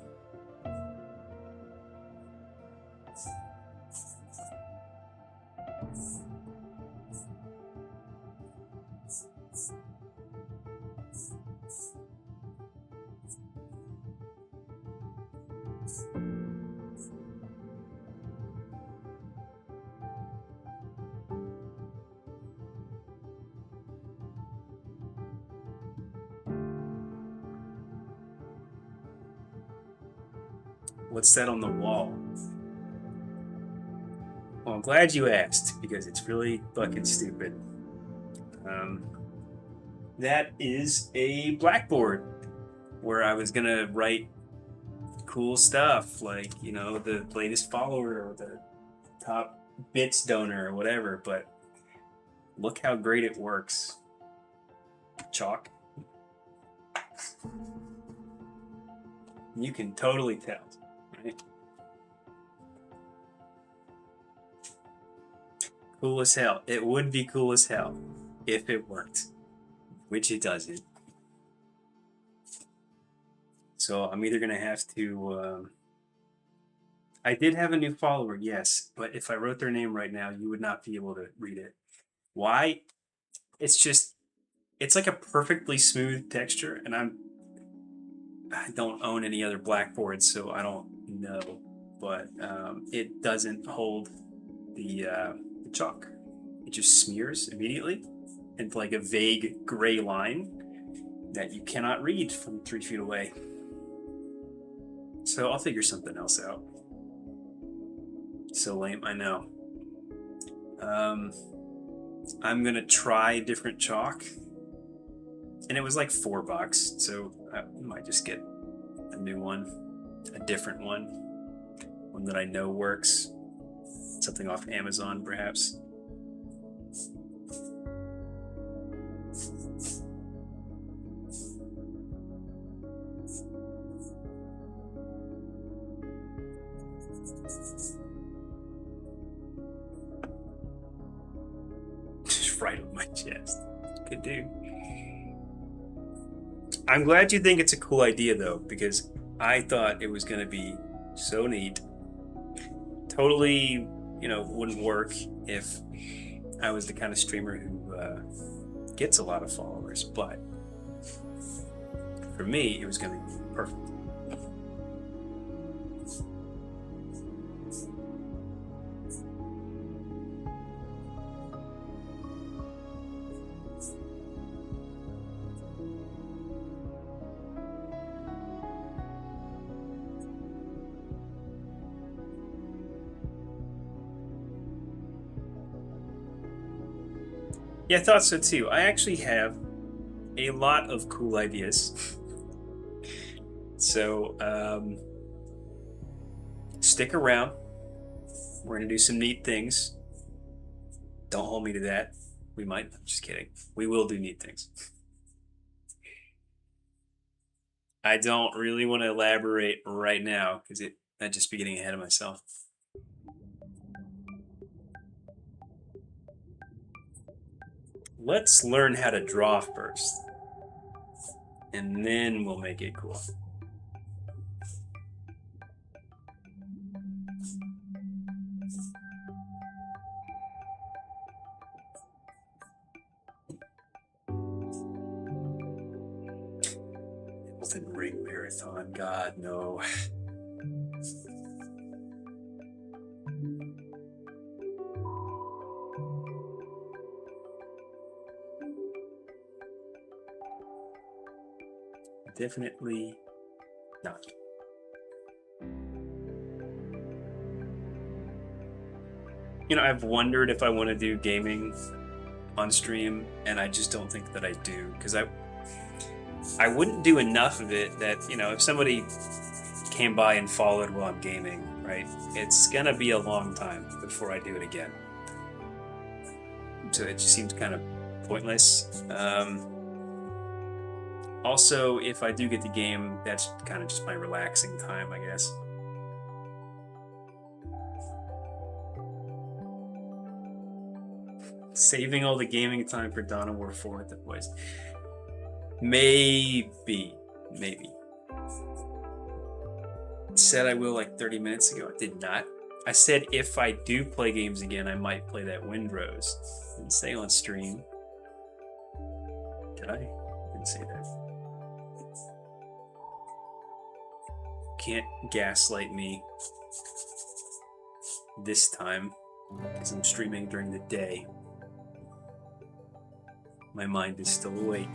What's that on the wall? Well, I'm glad you asked, because it's really fucking stupid. That is a blackboard where I was gonna write cool stuff, like, you know, the latest follower or the top bits donor or whatever, but look how great it works. Chalk. You can totally tell, right? Cool as hell. It would be cool as hell if it worked, which it doesn't. So I'm either gonna have to... I did have a new follower, yes, but if I wrote their name right now, you would not be able to read it. Why? It's just... It's like a perfectly smooth texture, and I don't own any other blackboards, so I don't know, but it doesn't hold the chalk. It just smears immediately into like a vague gray line that you cannot read from 3 feet away. So I'll figure something else out. So lame, I know. I'm gonna try different chalk, and it was like $4, so I might just get a new one, a different one that I know works. Something off Amazon, perhaps. Just right on my chest. Could do. I'm glad you think it's a cool idea, though, because I thought it was going to be so neat. Totally, you know, wouldn't work if I was the kind of streamer who gets a lot of followers, but for me, it was going to be perfect. Yeah, I thought so too. I actually have a lot of cool ideas. So stick around. We're gonna do some neat things. Don't hold me to that. We might. Just kidding. We will do neat things. I don't really want to elaborate right now because I'd just be getting ahead of myself. Let's learn how to draw first, and then we'll make it cool. Elden Ring marathon, God no. Definitely not. You know, I've wondered if I want to do gaming on stream, and I just don't think that I do, because I wouldn't do enough of it that, you know, if somebody came by and followed while I'm gaming, right, it's gonna be a long time before I do it again. So it just seems kind of pointless. Also, if I do get the game, that's kind of just my relaxing time, I guess. Saving all the gaming time for Dawn of War 4 with the boys. Maybe. Said I will like 30 minutes ago. I did not. I said if I do play games again, I might play that Windrose. Didn't say on stream. Did I? Didn't say that. Can't gaslight me this time because I'm streaming during the day. My mind is still awake.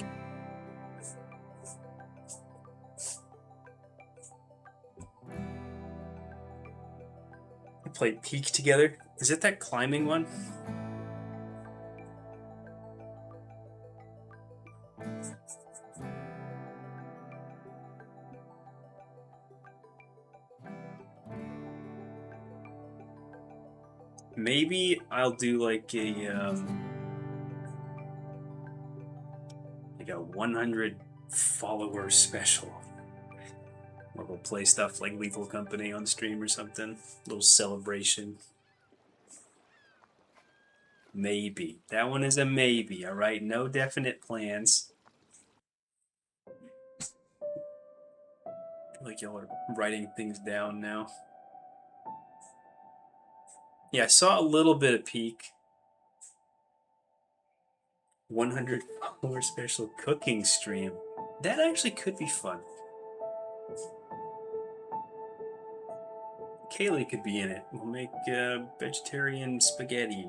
We played Peak together. Is it that climbing one? Maybe I'll do like a 100 follower special. Or we'll play stuff like Lethal Company on stream or something. A little celebration. Maybe. That one is a maybe, all right? No definite plans. I feel like y'all are writing things down now. Yeah, I saw a little bit of Peak. 100 follower special cooking stream. That actually could be fun. Kaylee could be in it. We'll make vegetarian spaghetti.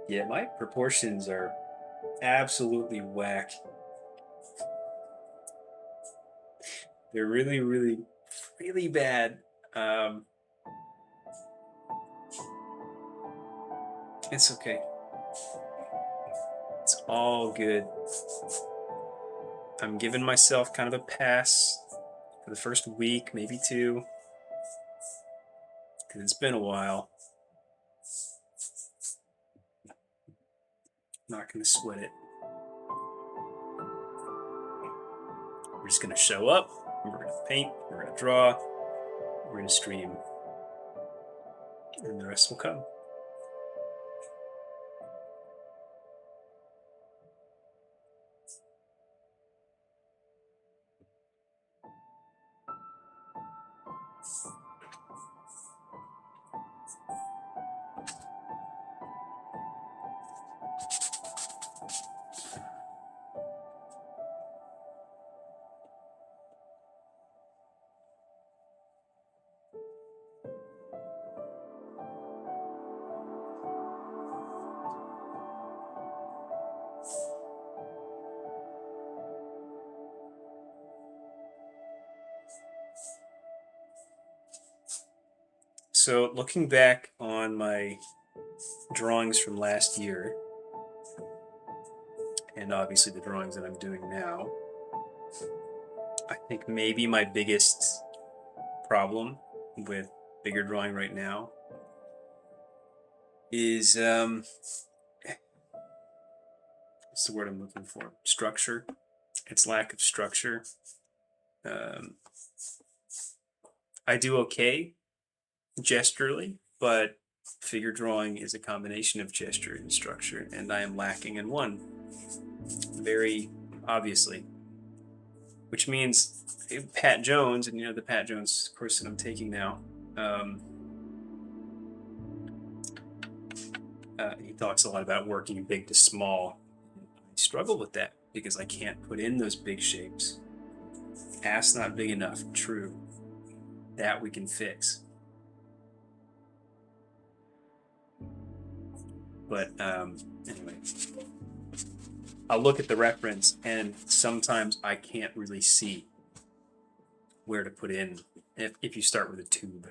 Yeah, my proportions are absolutely whack. They're really, really, really bad. It's okay. It's all good. I'm giving myself kind of a pass for the first week, maybe two, because it's been a while. Not going to sweat it. We're just going to show up, we're going to paint, we're going to draw, we're going to stream, and the rest will come. So looking back on my drawings from last year, and obviously the drawings that I'm doing now, I think maybe my biggest problem with bigger drawing right now is what's the word I'm looking for? Structure. It's lack of structure. I do okay gesturally, but figure drawing is a combination of gesture and structure, and I am lacking in one, very obviously. Which means Pat Jones, and the Pat Jones course that I'm taking now, he talks a lot about working big to small. I struggle with that because I can't put in those big shapes. Ass not big enough, true. That we can fix. But anyway, I'll look at the reference and sometimes I can't really see where to put in if you start with a tube.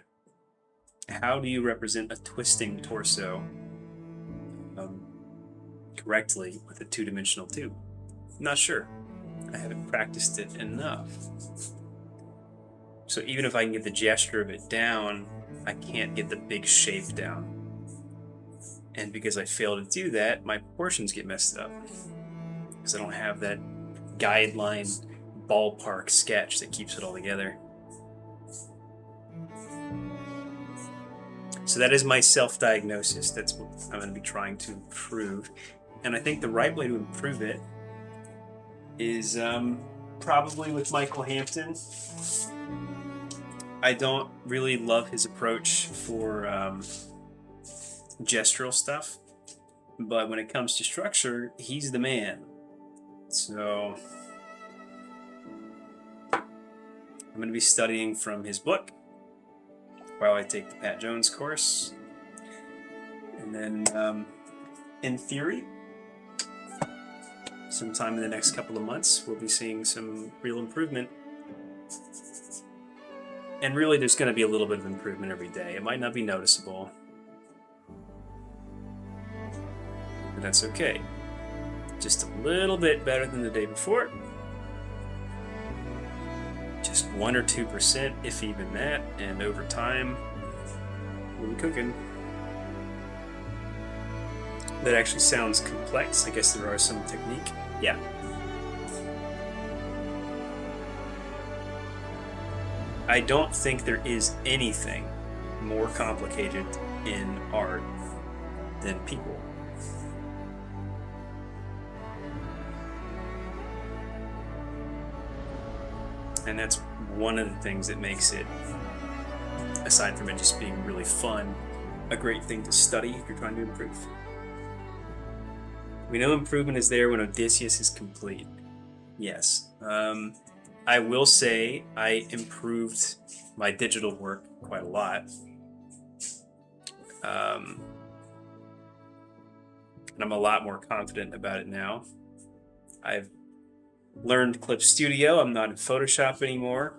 How do you represent a twisting torso correctly with a two-dimensional tube? I'm not sure. I haven't practiced it enough. So even if I can get the gesture of it down, I can't get the big shape down. And because I fail to do that, my proportions get messed up. Because I don't have that guideline ballpark sketch that keeps it all together. So that is my self-diagnosis. That's what I'm going to be trying to improve. And I think the right way to improve it is probably with Michael Hampton. I don't really love his approach for gestural stuff, but when it comes to structure, he's the man. So I'm going to be studying from his book while I take the Pat Jones course. And then in theory, sometime in the next couple of months, we'll be seeing some real improvement. And really, there's going to be a little bit of improvement every day. It might not be noticeable, but that's okay. Just a little bit better than the day before. Just 1 or 2%, if even that, and over time, we'll be cooking. That actually sounds complex. I guess there are some technique. Yeah. I don't think there is anything more complicated in art than people. And that's one of the things that makes it, aside from it just being really fun, a great thing to study if you're trying to improve. We know improvement is there when Odysseus is complete. Yes. I will say I improved my digital work quite a lot. And I'm a lot more confident about it now. I've learned Clip Studio. I'm not in Photoshop anymore.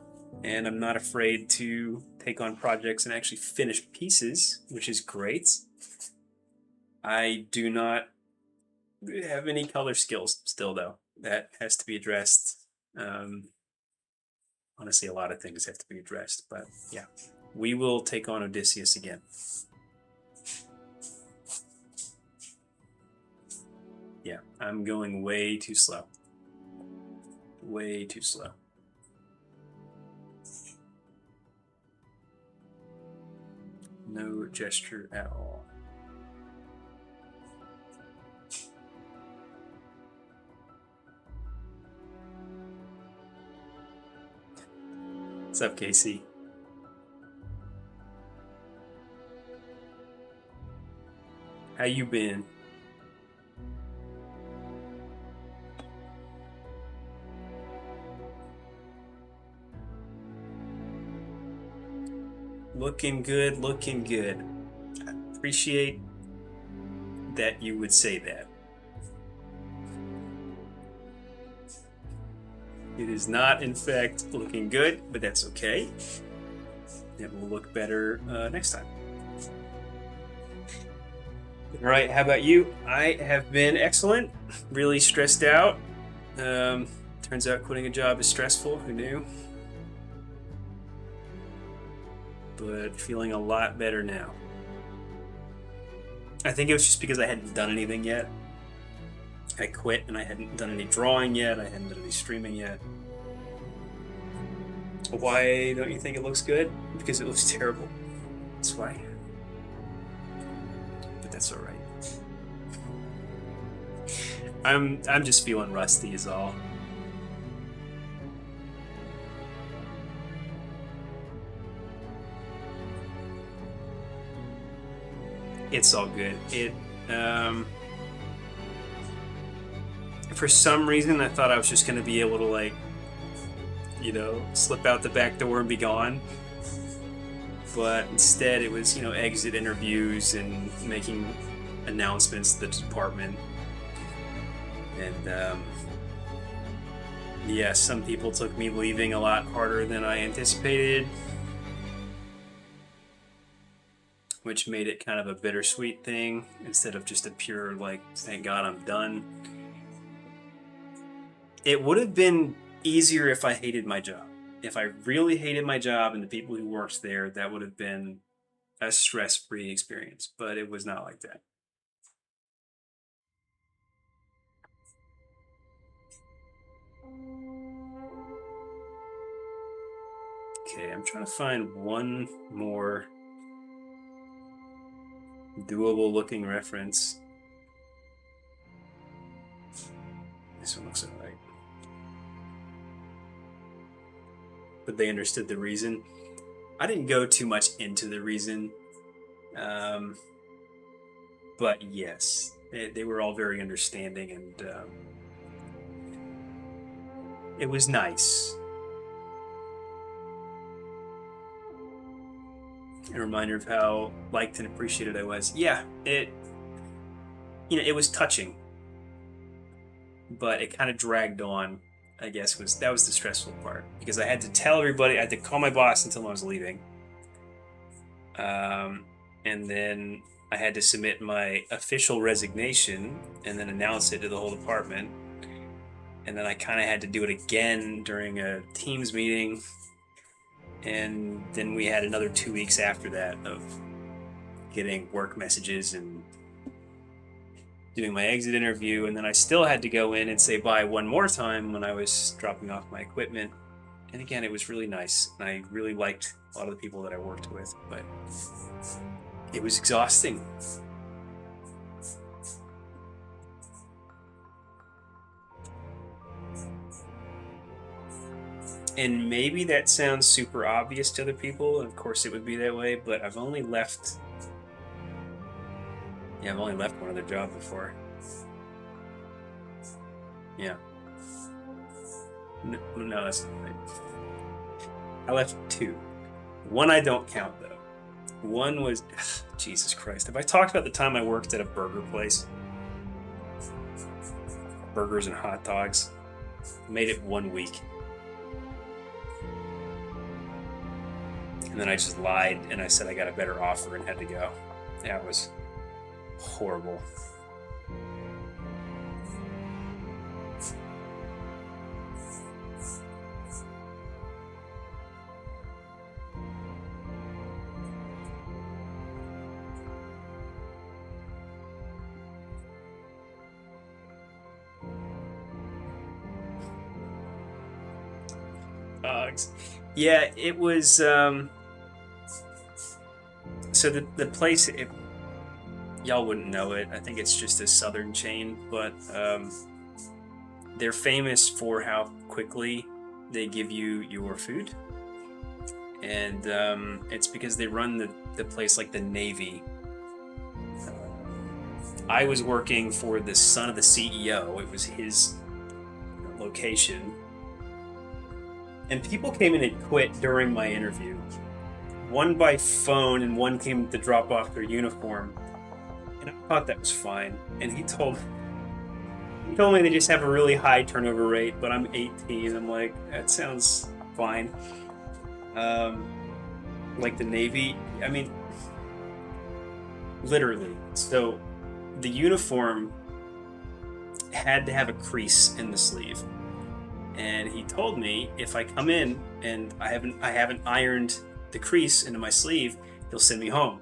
And I'm not afraid to take on projects and actually finish pieces, which is great. I do not have any color skills still, though. That has to be addressed. Honestly, a lot of things have to be addressed, but yeah, we will take on Odysseus again. Yeah, I'm going way too slow. Way too slow. No gesture at all. What's up, Casey? How you been? Looking good, looking good. I appreciate that you would say that. It is not, in fact, looking good, but that's okay. It will look better next time. All right, how about you? I have been excellent, really stressed out. Um, Turns out quitting a job is stressful, who knew? But feeling a lot better now. I think it was just because I hadn't done anything yet. I quit and I hadn't done any drawing yet, I hadn't done any streaming yet. Why don't you think it looks good? Because it looks terrible. That's why. But that's alright. I'm just feeling rusty is all. It's all good. For some reason I thought I was just gonna be able to, like, slip out the back door and be gone. But instead it was, exit interviews and making announcements to the department. And yeah, some people took me leaving a lot harder than I anticipated, which made it kind of a bittersweet thing instead of just a pure, like, thank God I'm done. It would have been easier if I hated my job. If I really hated my job and the people who worked there, that would have been a stress-free experience, but it was not like that. Okay, I'm trying to find one more doable looking reference. This one looks alright. But they understood the reason. I didn't go too much into the reason. But yes, they were all very understanding, and it was nice. A reminder of how liked and appreciated I was. Yeah, it was touching, but it kind of dragged on. I guess that was the stressful part, because I had to tell everybody, I had to call my boss and tell him I was leaving, and then I had to submit my official resignation and then announce it to the whole department, and then I kind of had to do it again during a Teams meeting. And then we had another 2 weeks after that of getting work messages and doing my exit interview. And then I still had to go in and say bye one more time when I was dropping off my equipment. And again, it was really nice. And I really liked a lot of the people that I worked with, but it was exhausting. And maybe that sounds super obvious to other people, and of course it would be that way, but I've only left one other job before. Yeah. No, that's not right. I left two. One I don't count, though. One was... Jesus Christ. Have I talked about the time I worked at a burger place? Burgers and hot dogs. Made it 1 week. And then I just lied and I said I got a better offer and had to go. Yeah, it was horrible. Yeah, it was. So the place, y'all wouldn't know it. I think it's just a southern chain, but they're famous for how quickly they give you your food, and it's because they run the place like the Navy. I was working for the son of the CEO. It was his location. And people came in and quit during my interview. One by phone and one came to drop off their uniform. And I thought that was fine. And he told me they just have a really high turnover rate, but I'm 18. I'm like, that sounds fine. Like the Navy, I mean, literally. So the uniform had to have a crease in the sleeve, and he told me if I come in and I haven't ironed the crease into my sleeve, he'll send me home.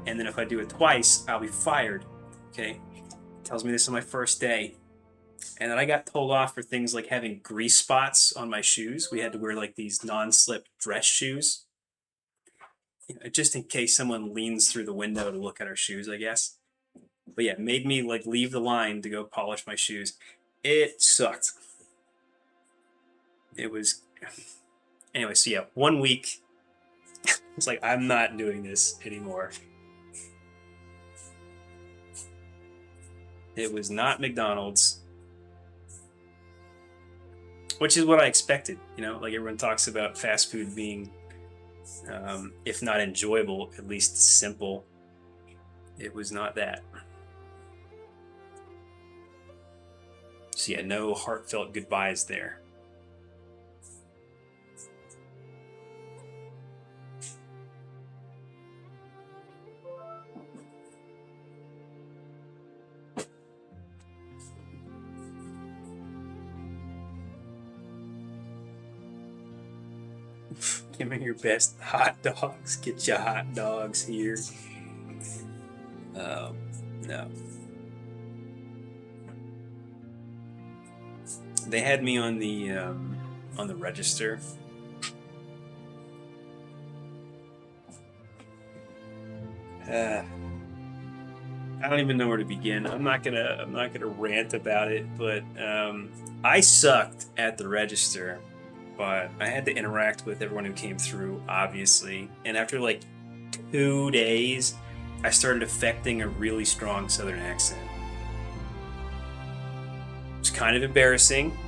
And then if I do it twice, I'll be fired. Okay, tells me this on my first day. And then I got told off for things like having grease spots on my shoes. We had to wear like these non-slip dress shoes, just in case someone leans through the window to look at our shoes, I guess. But yeah, made me like leave the line to go polish my shoes. It sucked. It was anyway. So yeah, 1 week. It's like I'm not doing this anymore. It was not McDonald's, which is what I expected. Like everyone talks about fast food being, if not enjoyable, at least simple. It was not that. So yeah, no heartfelt goodbyes there. Give me your best hot dogs. Get your hot dogs here. No. They had me on the register. I don't even know where to begin. I'm not gonna rant about it, but I sucked at the register. But I had to interact with everyone who came through, obviously. And after like 2 days, I started affecting a really strong Southern accent. It's kind of embarrassing,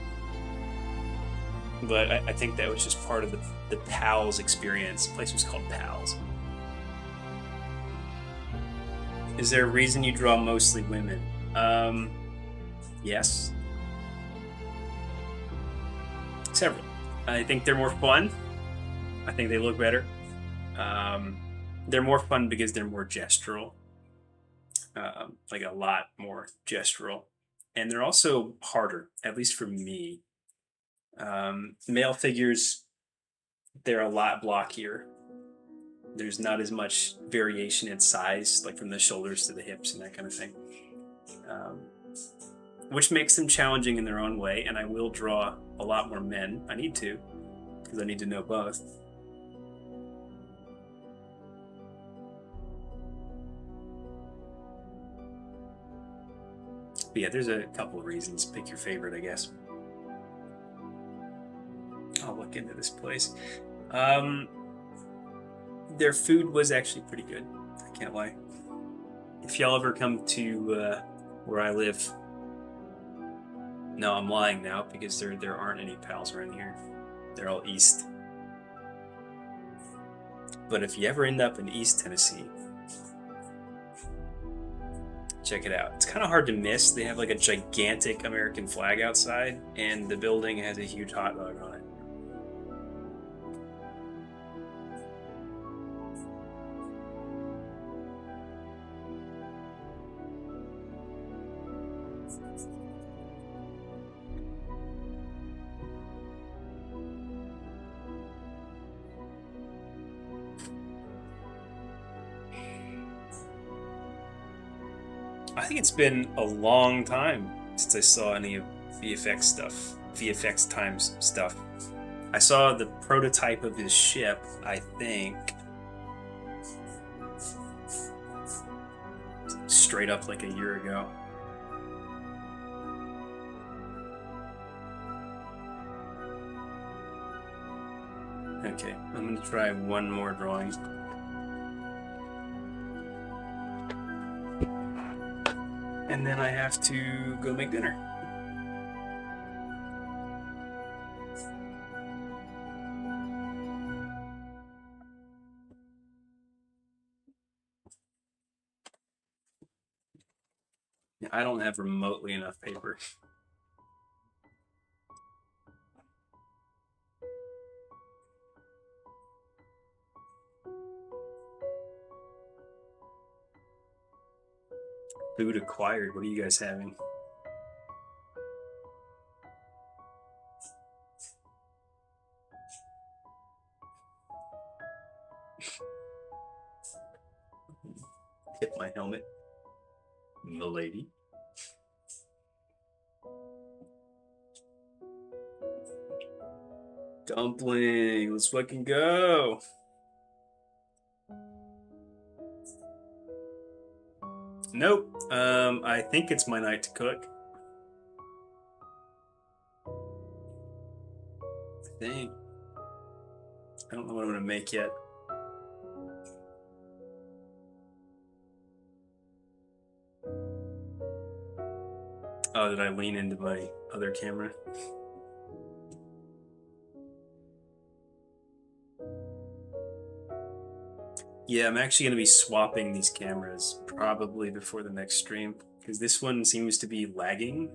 but I think that was just part of the Pals experience. The place was called Pals. Is there a reason you draw mostly women? Yes. Several. I think they're more fun. I think they look better. They're more fun because they're more gestural. Like a lot more gestural. And they're also harder, at least for me. Male figures, they're a lot blockier. There's not as much variation in size, like from the shoulders to the hips and that kind of thing. Which makes them challenging in their own way, and I will draw a lot more men. I need to, because I need to know both. But yeah, there's a couple of reasons. Pick your favorite, I guess. I'll look into this place. Their food was actually pretty good. I can't lie. If y'all ever come to where I live, no, I'm lying now because there aren't any Pals around here. They're all east. But if you ever end up in East Tennessee, check it out. It's kind of hard to miss. They have like a gigantic American flag outside, and the building has a huge hot dog on it. I think it's been a long time since I saw any of VFX Times stuff. I saw the prototype of his ship, I think, straight up like a year ago. Okay, I'm gonna try one more drawing. And then I have to go make dinner. I don't have remotely enough paper. Food acquired. What are you guys having? Hit my helmet. Milady. Dumpling. Let's fucking go. Nope. I think it's my night to cook. I think. I don't know what I'm gonna make yet. Oh, did I lean into my other camera? Yeah, I'm actually going to be swapping these cameras probably before the next stream because this one seems to be lagging.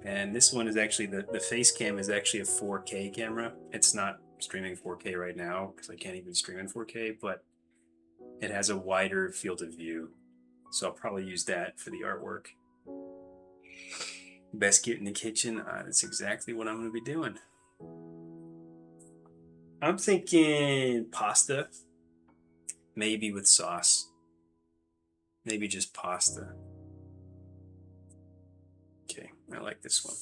And this one is actually, the face cam is actually a 4K camera. It's not streaming 4K right now because I can't even stream in 4K, but it has a wider field of view. So I'll probably use that for the artwork. Biscuit in the kitchen, that's exactly what I'm going to be doing. I'm thinking pasta. Maybe with sauce. Maybe just pasta. Okay, I like this one.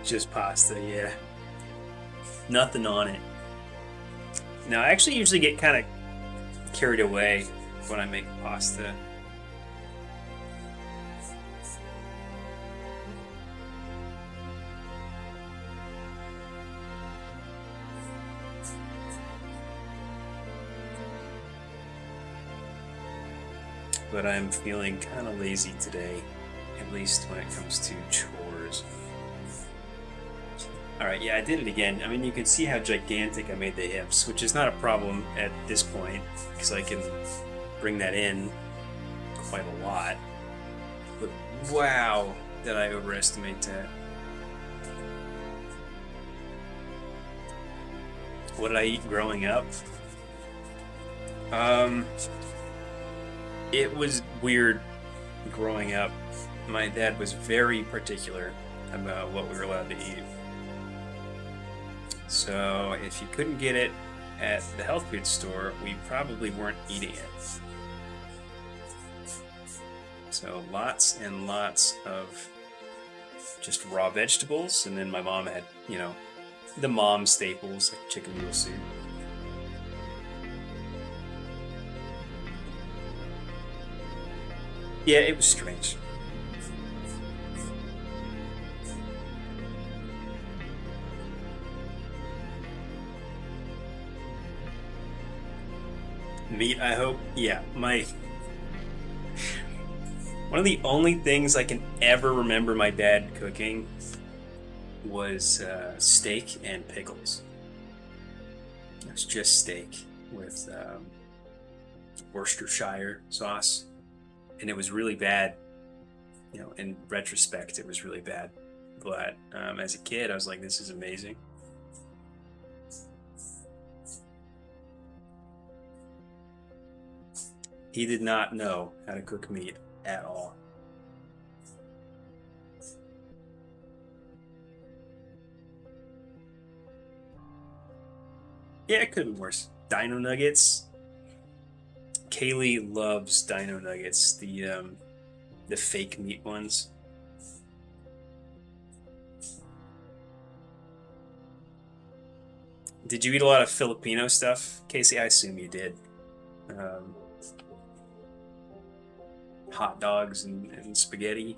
Just pasta, yeah. Nothing on it. Now, I actually usually get kind of carried away when I make pasta. But I'm feeling kind of lazy today, at least when it comes to chores. Alright, yeah, I did it again. I mean, you can see how gigantic I made the hips, which is not a problem at this point, because I can bring that in quite a lot. But wow, did I overestimate that. What did I eat growing up? It was weird growing up. My dad was very particular about what we were allowed to eat. So if you couldn't get it at the health food store, we probably weren't eating it. So lots and lots of just raw vegetables, and then my mom had, you know, the mom staples like chicken noodle soup. Yeah, it was strange. Meat, I hope. Yeah, one of the only things I can ever remember my dad cooking was steak and pickles. It was just steak with Worcestershire sauce, and it was really bad. You know, in retrospect, it was really bad. But as a kid, I was like, "This is amazing." He did not know how to cook meat at all. Yeah, it could have been worse. Dino nuggets, Kaylee loves dino nuggets, the fake meat ones. Did you eat a lot of Filipino stuff, Casey? I assume you did. Um, hot dogs and spaghetti.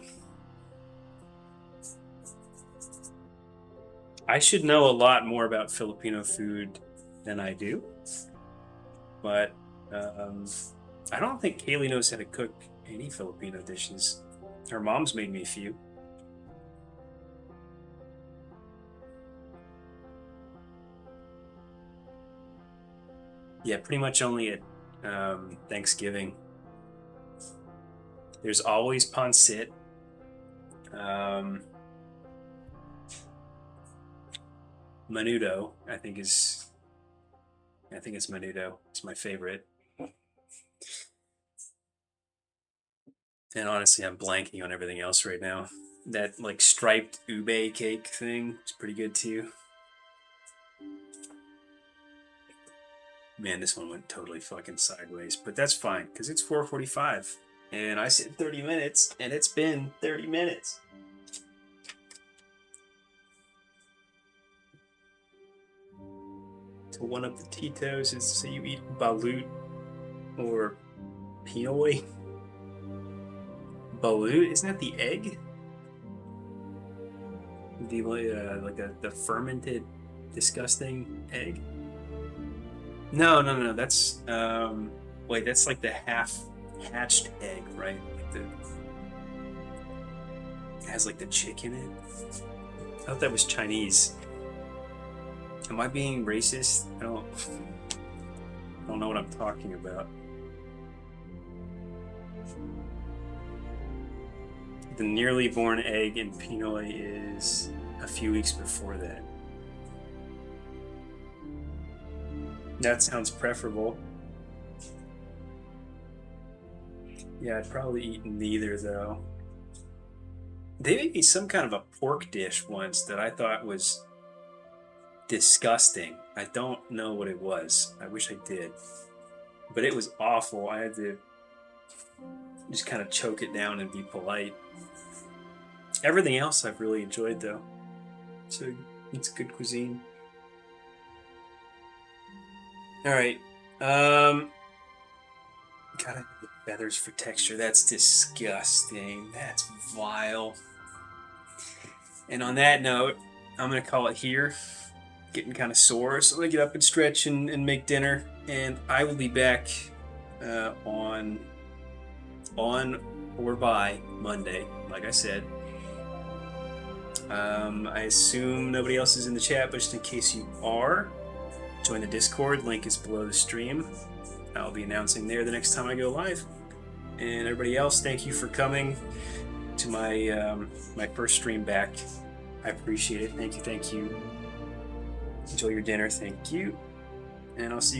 I should know a lot more about Filipino food than I do, but I don't think Kaylee knows how to cook any Filipino dishes. Her mom's made me a few. Yeah, pretty much only at Thanksgiving. There's always pancit. Um, Menudo, I think it's menudo. It's my favorite. And honestly, I'm blanking on everything else right now. That like striped ube cake thing is pretty good too. Man, this one went totally fucking sideways, but that's fine because it's 4:45 and I said 30 minutes and it's been 30 minutes. So one of the Tito's is say you eat balut or pinoy. Balut, isn't that the egg? The the fermented, disgusting egg. No. That's wait. That's like the half hatched egg, right? Like it has like the chick in it. I thought that was Chinese. Am I being racist? I don't know what I'm talking about. The nearly born egg in Pinoy is a few weeks before that. That sounds preferable. Yeah, I'd probably eat neither though. They made me some kind of a pork dish once that I thought was disgusting. I don't know what it was. I wish I did. But it was awful. I had to just kind of choke it down and be polite. Everything else I've really enjoyed though. So it's good cuisine. Alright. Gotta have the feathers for texture. That's disgusting. That's vile. And on that note, I'm gonna call it here. Getting kind of sore, so I'm gonna get up and stretch and make dinner. And I will be back on or by Monday, like I said. I assume nobody else is in the chat, but just in case you are, join the Discord. Link is below the stream. I'll be announcing there the next time I go live. And everybody else, thank you for coming to my my first stream back. I appreciate it. Thank you. Enjoy your dinner. Thank you. And I'll see you